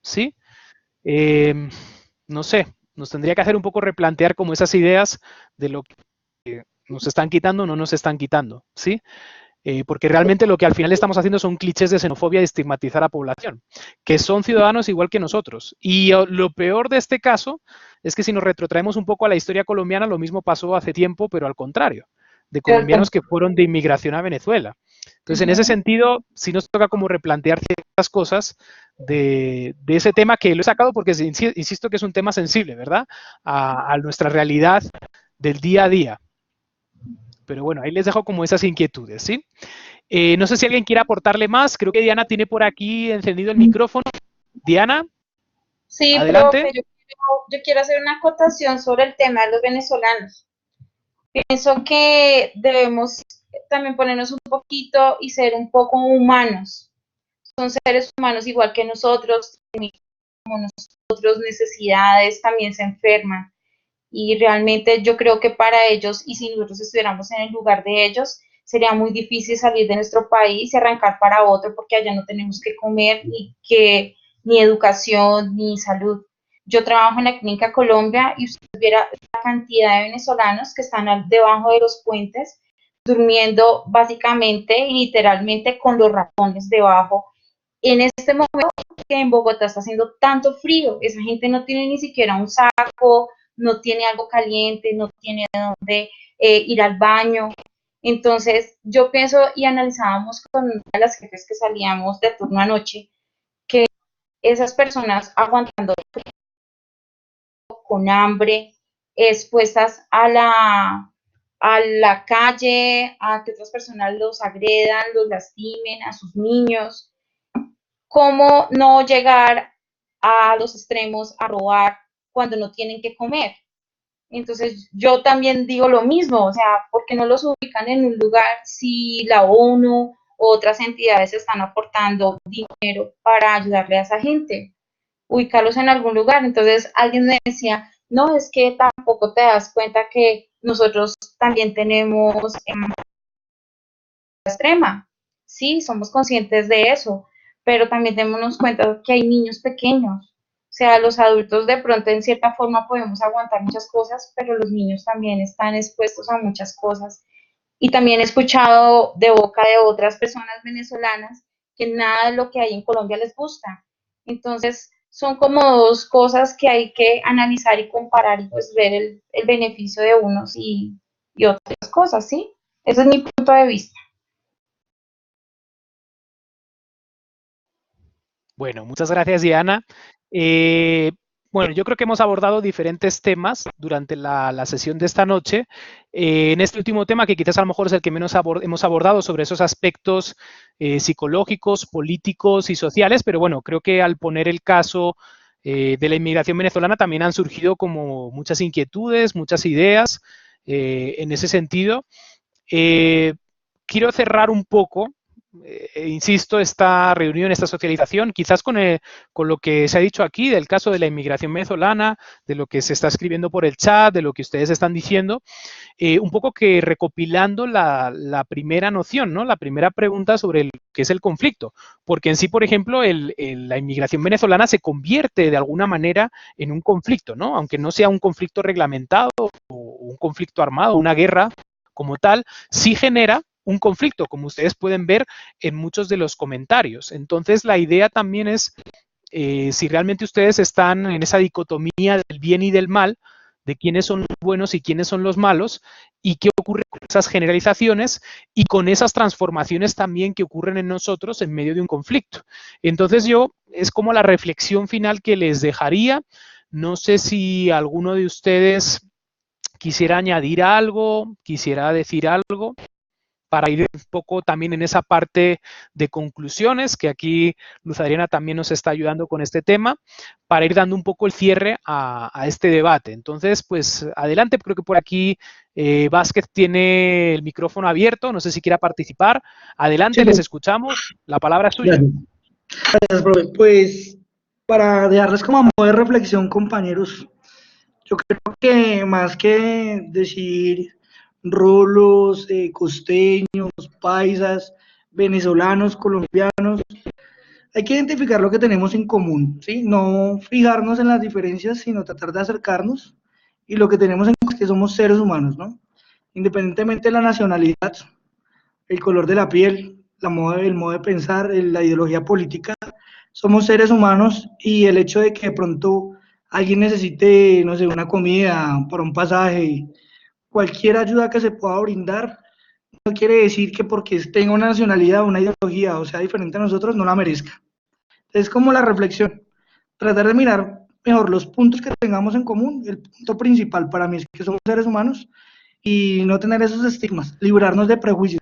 A: ¿sí? No sé, nos tendría que hacer un poco replantear como esas ideas de lo que nos están quitando o no nos están quitando, ¿sí? Porque realmente lo que al final estamos haciendo son clichés de xenofobia y estigmatizar a población, que son ciudadanos igual que nosotros. Y lo peor de este caso es que si nos retrotraemos un poco a la historia colombiana, lo mismo pasó hace tiempo, pero al contrario, de colombianos que fueron de inmigración a Venezuela. Entonces, en ese sentido, sí nos toca como replantear ciertas cosas de ese tema, que lo he sacado porque insisto que es un tema sensible, ¿verdad? A nuestra realidad del día a día. Pero bueno, ahí les dejo como esas inquietudes, ¿sí? No sé si alguien quiere aportarle más. Creo que Diana tiene por aquí encendido el micrófono. Diana,
J: Sí,
A: adelante.
J: profe, yo quiero hacer una acotación sobre el tema de los venezolanos. Pienso que debemos también ponernos un poquito y ser un poco humanos. Son seres humanos igual que nosotros, como nosotros, necesidades, también se enferman. Y realmente yo creo que para ellos, y si nosotros estuviéramos en el lugar de ellos, sería muy difícil salir de nuestro país y arrancar para otro, porque allá no tenemos que comer, ni educación, ni salud. Yo trabajo en la Clínica Colombia y usted viera la cantidad de venezolanos que están debajo de los puentes, durmiendo básicamente y literalmente con los ratones debajo. En este momento que en Bogotá está haciendo tanto frío, esa gente no tiene ni siquiera un saco, no tiene algo caliente, no tiene dónde ir al baño. Entonces, yo pienso y analizábamos con una de las jefes que salíamos de turno anoche, que esas personas aguantando con hambre, expuestas a la calle, a que otras personas los agredan, los lastimen, a sus niños. ¿Cómo no llegar a los extremos a robar cuando no tienen que comer? Entonces yo también digo lo mismo, o sea, ¿por qué no los ubican en un lugar si la ONU o otras entidades están aportando dinero para ayudarle a esa gente? Ubicarlos en algún lugar. Entonces alguien me decía, no, es que tampoco te das cuenta que nosotros también tenemos extrema. Sí, somos conscientes de eso, pero también démonos cuenta que hay niños pequeños. O sea, los adultos de pronto en cierta forma podemos aguantar muchas cosas, pero los niños también están expuestos a muchas cosas. Y también he escuchado de boca de otras personas venezolanas que nada de lo que hay en Colombia les gusta. Entonces, son como dos cosas que hay que analizar y comparar y pues ver el beneficio de unos y otras cosas, ¿sí? Ese es mi punto de vista.
A: Bueno, muchas gracias, Diana. Bueno, yo creo que hemos abordado diferentes temas durante la sesión de esta noche. En este último tema, que quizás a lo mejor es el que menos hemos abordado sobre esos aspectos psicológicos, políticos y sociales, pero bueno, creo que al poner el caso de la inmigración venezolana también han surgido como muchas inquietudes, muchas ideas en ese sentido. Quiero cerrar un poco, insisto, esta reunión, esta socialización, quizás con lo que se ha dicho aquí del caso de la inmigración venezolana, de lo que se está escribiendo por el chat, de lo que ustedes están diciendo, un poco que recopilando la primera noción, ¿no? La primera pregunta sobre lo que es el conflicto, porque en sí, por ejemplo, la inmigración venezolana se convierte de alguna manera en un conflicto, ¿no? Aunque no sea un conflicto reglamentado o un conflicto armado, una guerra como tal, sí genera un conflicto, como ustedes pueden ver en muchos de los comentarios. Entonces, la idea también es, si realmente ustedes están en esa dicotomía del bien y del mal, de quiénes son los buenos y quiénes son los malos, y qué ocurre con esas generalizaciones y con esas transformaciones también que ocurren en nosotros en medio de un conflicto. Entonces, es como la reflexión final que les dejaría. No sé si alguno de ustedes quisiera añadir algo, quisiera decir algo, para ir un poco también en esa parte de conclusiones, que aquí Luz Adriana también nos está ayudando con este tema, para ir dando un poco el cierre a este debate. Entonces, pues adelante, creo que por aquí Vázquez tiene el micrófono abierto, no sé si quiera participar. Adelante, sí, les escuchamos, la palabra es suya.
E: Gracias, profe. Pues para dejarles como a modo de reflexión, compañeros, yo creo que más que decir rolos, costeños, paisas, venezolanos, colombianos, hay que identificar lo que tenemos en común, ¿sí? No fijarnos en las diferencias, sino tratar de acercarnos, y lo que tenemos en común es que somos seres humanos, ¿no? Independientemente de la nacionalidad, el color de la piel, el modo de pensar, la ideología política, somos seres humanos, y el hecho de que de pronto alguien necesite, no sé, una comida para un pasaje, cualquier ayuda que se pueda brindar, no quiere decir que porque tenga una nacionalidad, una ideología o sea diferente a nosotros, no la merezca. Es como la reflexión, tratar de mirar mejor los puntos que tengamos en común. El punto principal para mí es que somos seres humanos y no tener esos estigmas, librarnos de prejuicios.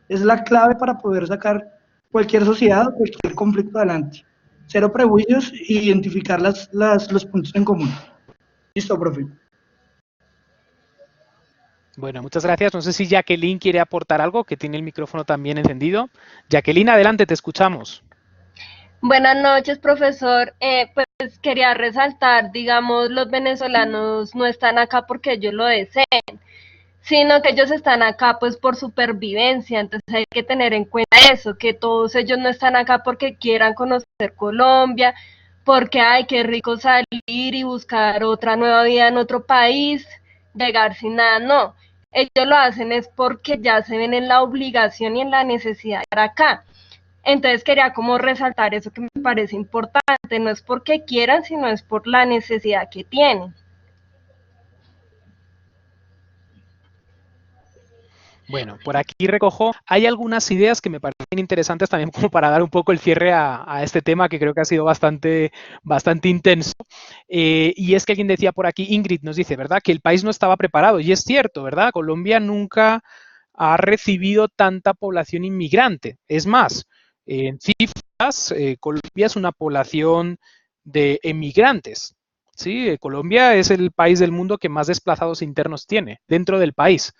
E: Es la clave para poder sacar cualquier sociedad, cualquier conflicto adelante. Cero prejuicios y identificar los puntos en común. Listo, profe.
A: Bueno, muchas gracias. No sé si Jacqueline quiere aportar algo, que tiene el micrófono también encendido. Jacqueline, adelante, te escuchamos.
K: Buenas noches, profesor. Pues quería resaltar, digamos, los venezolanos no están acá porque ellos lo deseen, sino que ellos están acá pues por supervivencia. Entonces hay que tener en cuenta eso, que todos ellos no están acá porque quieran conocer Colombia, porque ay, qué rico salir y buscar otra nueva vida en otro país, llegar sin nada, no. Ellos lo hacen es porque ya se ven en la obligación y en la necesidad de estar acá. Entonces quería como resaltar eso que me parece importante, no es porque quieran, sino es por la necesidad que tienen.
A: Bueno, por aquí recojo, hay algunas ideas que me parecen interesantes también como para dar un poco el cierre a este tema que creo que ha sido bastante intenso. Y es que alguien decía por aquí, Ingrid nos dice, ¿verdad? Que el país no estaba preparado, y es cierto, ¿verdad? Colombia nunca ha recibido tanta población inmigrante. Es más, en cifras, Colombia es una población de emigrantes, ¿sí? Colombia es el país del mundo que más desplazados internos tiene dentro del país.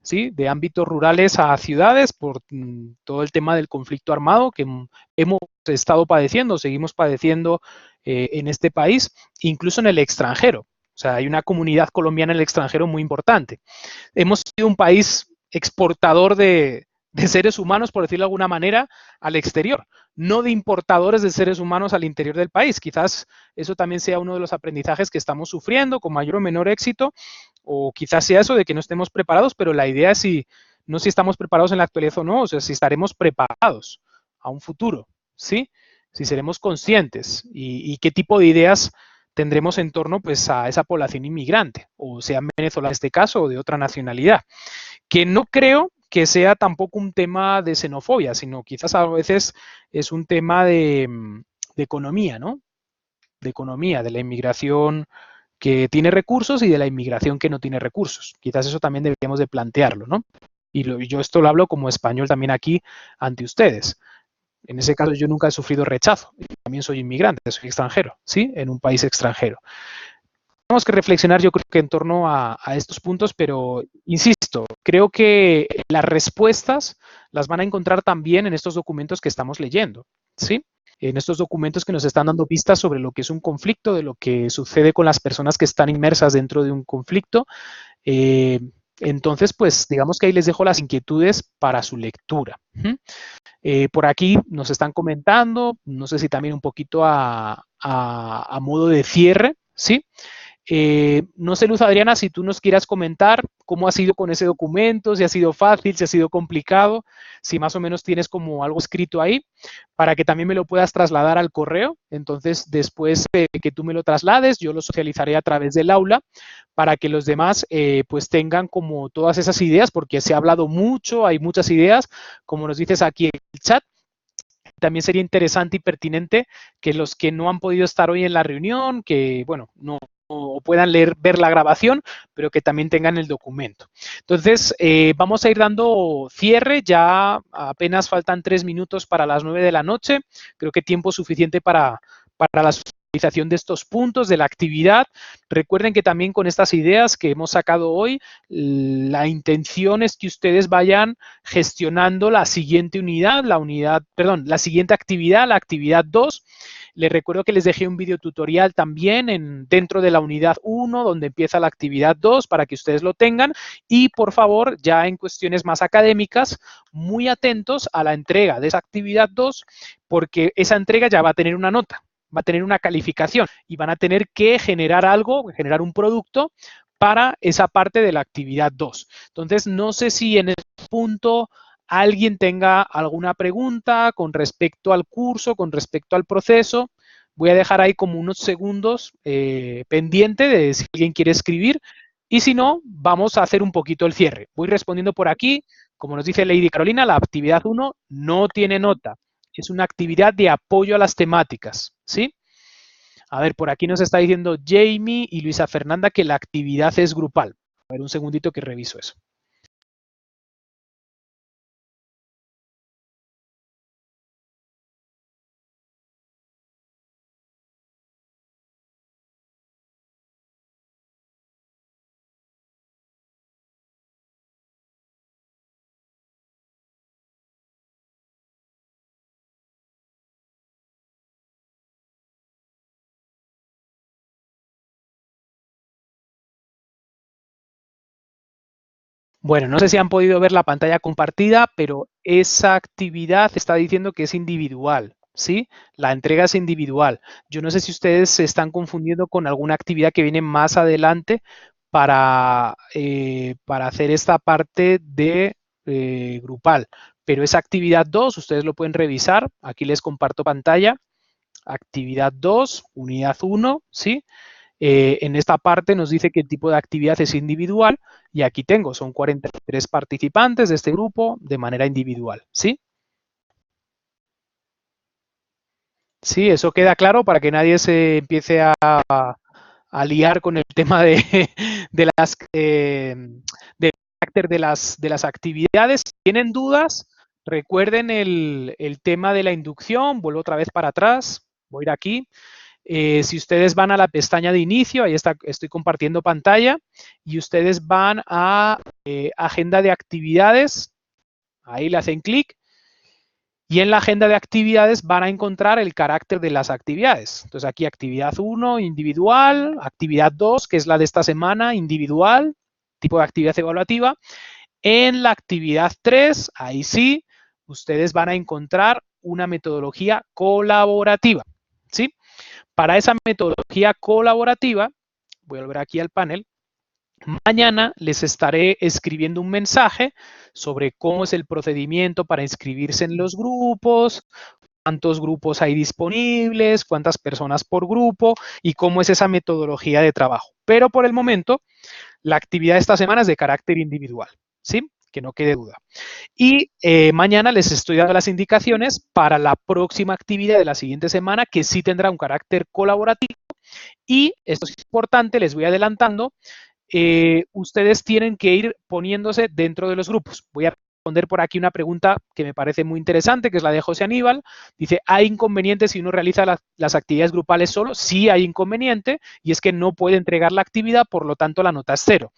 A: ¿Sí? De ámbitos rurales a ciudades por todo el tema del conflicto armado que hemos estado padeciendo, seguimos padeciendo en este país, incluso en el extranjero. O sea, hay una comunidad colombiana en el extranjero muy importante. Hemos sido un país exportador de de seres humanos, por decirlo de alguna manera, al exterior, no de importadores de seres humanos al interior del país. Quizás eso también sea uno de los aprendizajes que estamos sufriendo con mayor o menor éxito, o quizás sea eso de que no estemos preparados, pero la idea es no si estamos preparados en la actualidad o no, o sea, si estaremos preparados a un futuro, ¿sí? Si seremos conscientes y qué tipo de ideas tendremos en torno pues, a esa población inmigrante, o sea, venezolana en este caso, o de otra nacionalidad, que no creo que sea tampoco un tema de xenofobia, sino quizás a veces es un tema de economía, ¿no? De economía, de la inmigración que tiene recursos y de la inmigración que no tiene recursos. Quizás eso también deberíamos de plantearlo, ¿no? Y yo esto lo hablo como español también aquí ante ustedes. En ese caso yo nunca he sufrido rechazo. También soy inmigrante, soy extranjero, ¿sí? En un país extranjero. Tenemos que reflexionar, yo creo que en torno a estos puntos, pero insisto, creo que las respuestas las van a encontrar también en estos documentos que estamos leyendo, ¿sí? En estos documentos que nos están dando pistas sobre lo que es un conflicto, de lo que sucede con las personas que están inmersas dentro de un conflicto. Entonces, pues digamos que ahí les dejo las inquietudes para su lectura. Por aquí nos están comentando, no sé si también un poquito a modo de cierre, ¿sí? No sé, Luz Adriana, si tú nos quieras comentar cómo ha sido con ese documento, si ha sido fácil, si ha sido complicado, si más o menos tienes como algo escrito ahí, para que también me lo puedas trasladar al correo. Entonces, después de que tú me lo traslades, yo lo socializaré a través del aula para que los demás pues tengan como todas esas ideas, porque se ha hablado mucho, hay muchas ideas, como nos dices aquí en el chat. También sería interesante y pertinente que los que no han podido estar hoy en la reunión, que, bueno, no puedan ver la grabación, pero que también tengan el documento. Entonces, vamos a ir dando cierre, ya apenas faltan 3 minutos para las 9 de la noche, creo que tiempo suficiente para la socialización de estos puntos, de la actividad. Recuerden que también con estas ideas que hemos sacado hoy, la intención es que ustedes vayan gestionando la siguiente unidad, la siguiente actividad, la actividad 2. Les recuerdo que les dejé un video tutorial también dentro de la unidad 1, donde empieza la actividad 2, para que ustedes lo tengan. Y, por favor, ya en cuestiones más académicas, muy atentos a la entrega de esa actividad 2, porque esa entrega ya va a tener una nota, va a tener una calificación y van a tener que generar algo, generar un producto para esa parte de la actividad 2. Entonces, no sé si en este punto alguien tenga alguna pregunta con respecto al curso, con respecto al proceso. Voy a dejar ahí como unos segundos pendiente de si alguien quiere escribir. Y si no, vamos a hacer un poquito el cierre. Voy respondiendo por aquí. Como nos dice Lady Carolina, la actividad 1 no tiene nota. Es una actividad de apoyo a las temáticas, ¿sí? A ver, por aquí nos está diciendo Jamie y Luisa Fernanda que la actividad es grupal. A ver, un segundito que reviso eso. Bueno, no sé si han podido ver la pantalla compartida, pero esa actividad está diciendo que es individual, ¿sí? La entrega es individual. Yo no sé si ustedes se están confundiendo con alguna actividad que viene más adelante para hacer esta parte de grupal. Pero esa actividad 2, ustedes lo pueden revisar. Aquí les comparto pantalla. Actividad 2, unidad 1, ¿sí? En esta parte nos dice que el tipo de actividad es individual y aquí son 43 participantes de este grupo de manera individual, ¿sí? Sí, eso queda claro para que nadie se empiece a liar con el tema del carácter de las actividades. Si tienen dudas, recuerden el tema de la inducción. Vuelvo otra vez para atrás, voy a ir aquí. Si ustedes van a la pestaña de inicio, ahí estoy compartiendo pantalla, y ustedes van a agenda de actividades, ahí le hacen clic, y en la agenda de actividades van a encontrar el carácter de las actividades. Entonces aquí actividad 1, individual, actividad 2, que es la de esta semana, individual, tipo de actividad evaluativa. En la actividad 3, ahí sí, ustedes van a encontrar una metodología colaborativa, ¿sí? Para esa metodología colaborativa, voy a volver aquí al panel, mañana les estaré escribiendo un mensaje sobre cómo es el procedimiento para inscribirse en los grupos, cuántos grupos hay disponibles, cuántas personas por grupo y cómo es esa metodología de trabajo. Pero por el momento, la actividad de esta semana es de carácter individual, ¿sí? Que no quede duda. Y mañana les estoy dando las indicaciones para la próxima actividad de la siguiente semana, que sí tendrá un carácter colaborativo. Y esto es importante, les voy adelantando, ustedes tienen que ir poniéndose dentro de los grupos. Voy a responder por aquí una pregunta que me parece muy interesante, que es la de José Aníbal. Dice, ¿hay inconvenientes si uno realiza las actividades grupales solo? Sí hay inconveniente, y es que no puede entregar la actividad, por lo tanto la nota es 0.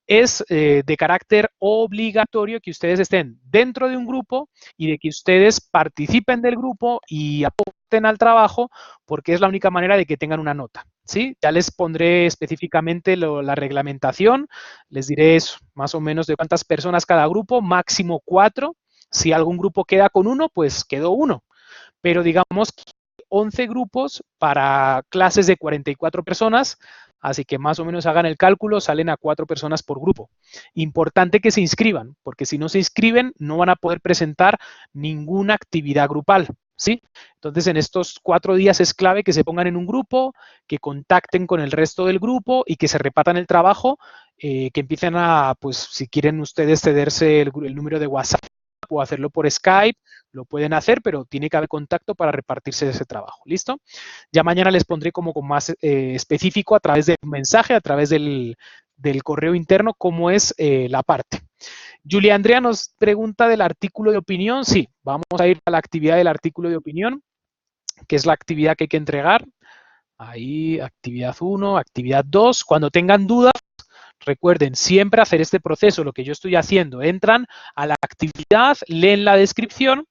A: Es de carácter obligatorio que ustedes estén dentro de un grupo y de que ustedes participen del grupo y aporten al trabajo, porque es la única manera de que tengan una nota, ¿sí? Ya les pondré específicamente la reglamentación, les diré eso, más o menos de cuántas personas cada grupo, máximo 4. Si algún grupo queda con 1, pues quedó 1. Pero digamos 11 grupos para clases de 44 personas, así que más o menos hagan el cálculo, salen a 4 personas por grupo. Importante que se inscriban, porque si no se inscriben no van a poder presentar ninguna actividad grupal, ¿sí? Entonces en estos 4 días es clave que se pongan en un grupo, que contacten con el resto del grupo y que se repartan el trabajo, que empiecen a, pues si quieren ustedes cederse el número de WhatsApp o hacerlo por Skype, lo pueden hacer, pero tiene que haber contacto para repartirse ese trabajo. ¿Listo? Ya mañana les pondré como con más específico a través del mensaje, a través del correo interno, cómo es la parte. Julia Andrea nos pregunta del artículo de opinión. Sí, vamos a ir a la actividad del artículo de opinión, que es la actividad que hay que entregar. Ahí, actividad 1, actividad 2. Cuando tengan dudas, recuerden siempre hacer este proceso, lo que yo estoy haciendo. Entran a la actividad, leen la descripción.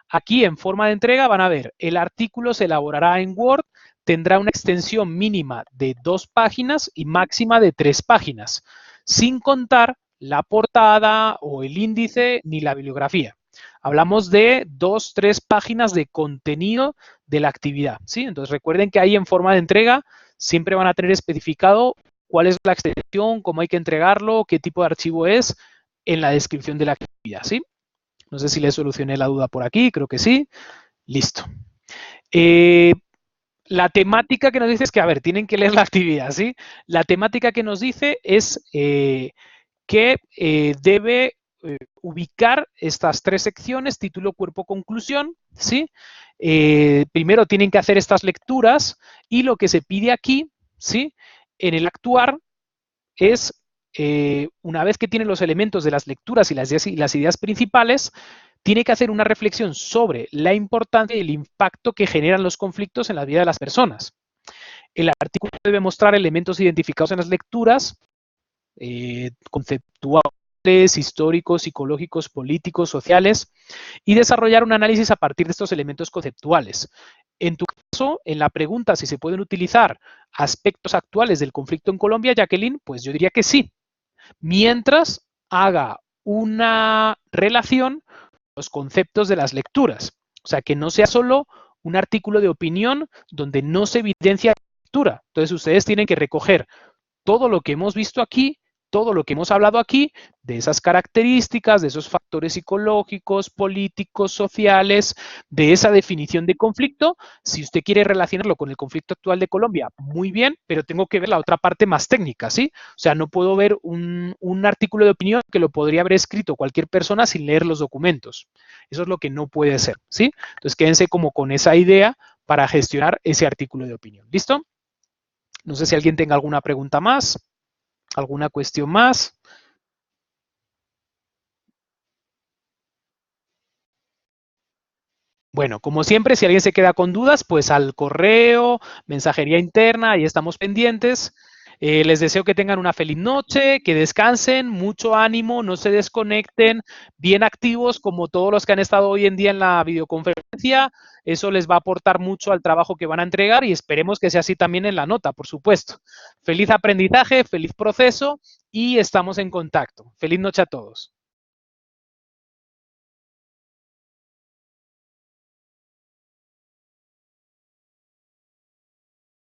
A: Aquí en forma de entrega van a ver, el artículo se elaborará en Word, tendrá una extensión mínima de 2 páginas y máxima de 3 páginas, sin contar la portada o el índice ni la bibliografía. Hablamos de 2-3 páginas de contenido de la actividad, ¿sí? Entonces recuerden que ahí en forma de entrega siempre van a tener especificado cuál es la extensión, cómo hay que entregarlo, qué tipo de archivo es en la descripción de la actividad, ¿sí? No sé si le solucioné la duda por aquí, creo que sí. Listo. La temática que nos dice es que, a ver, tienen que leer la actividad, ¿sí? La temática que nos dice es que debe ubicar estas 3 secciones, título, cuerpo, conclusión, ¿sí? Primero tienen que hacer estas lecturas y lo que se pide aquí, ¿sí? En el actuar es, una vez que tienen los elementos de las lecturas y las ideas principales, tiene que hacer una reflexión sobre la importancia y el impacto que generan los conflictos en la vida de las personas. El artículo debe mostrar elementos identificados en las lecturas, conceptuales, históricos, psicológicos, políticos, sociales, y desarrollar un análisis a partir de estos elementos conceptuales. En tu caso, en la pregunta si se pueden utilizar aspectos actuales del conflicto en Colombia, Jacqueline, pues yo diría que sí, mientras haga una relación con los conceptos de las lecturas. O sea, que no sea solo un artículo de opinión donde no se evidencia la lectura. Entonces, ustedes tienen que recoger todo lo que hemos visto aquí, todo lo que hemos hablado aquí, de esas características, de esos factores psicológicos, políticos, sociales, de esa definición de conflicto. Si usted quiere relacionarlo con el conflicto actual de Colombia, muy bien, pero tengo que ver la otra parte más técnica, ¿sí? O sea, no puedo ver un artículo de opinión que lo podría haber escrito cualquier persona sin leer los documentos. Eso es lo que no puede ser, ¿sí? Entonces, quédense como con esa idea para gestionar ese artículo de opinión. ¿Listo? No sé si alguien tenga alguna pregunta más, alguna cuestión más. Bueno, como siempre, si alguien se queda con dudas, pues al correo, mensajería interna, ahí estamos pendientes. Les deseo que tengan una feliz noche, que descansen, mucho ánimo, no se desconecten, bien activos como todos los que han estado hoy en día en la videoconferencia. Eso les va a aportar mucho al trabajo que van a entregar y esperemos que sea así también en la nota, por supuesto. Feliz aprendizaje, feliz proceso y estamos en contacto. Feliz noche a todos.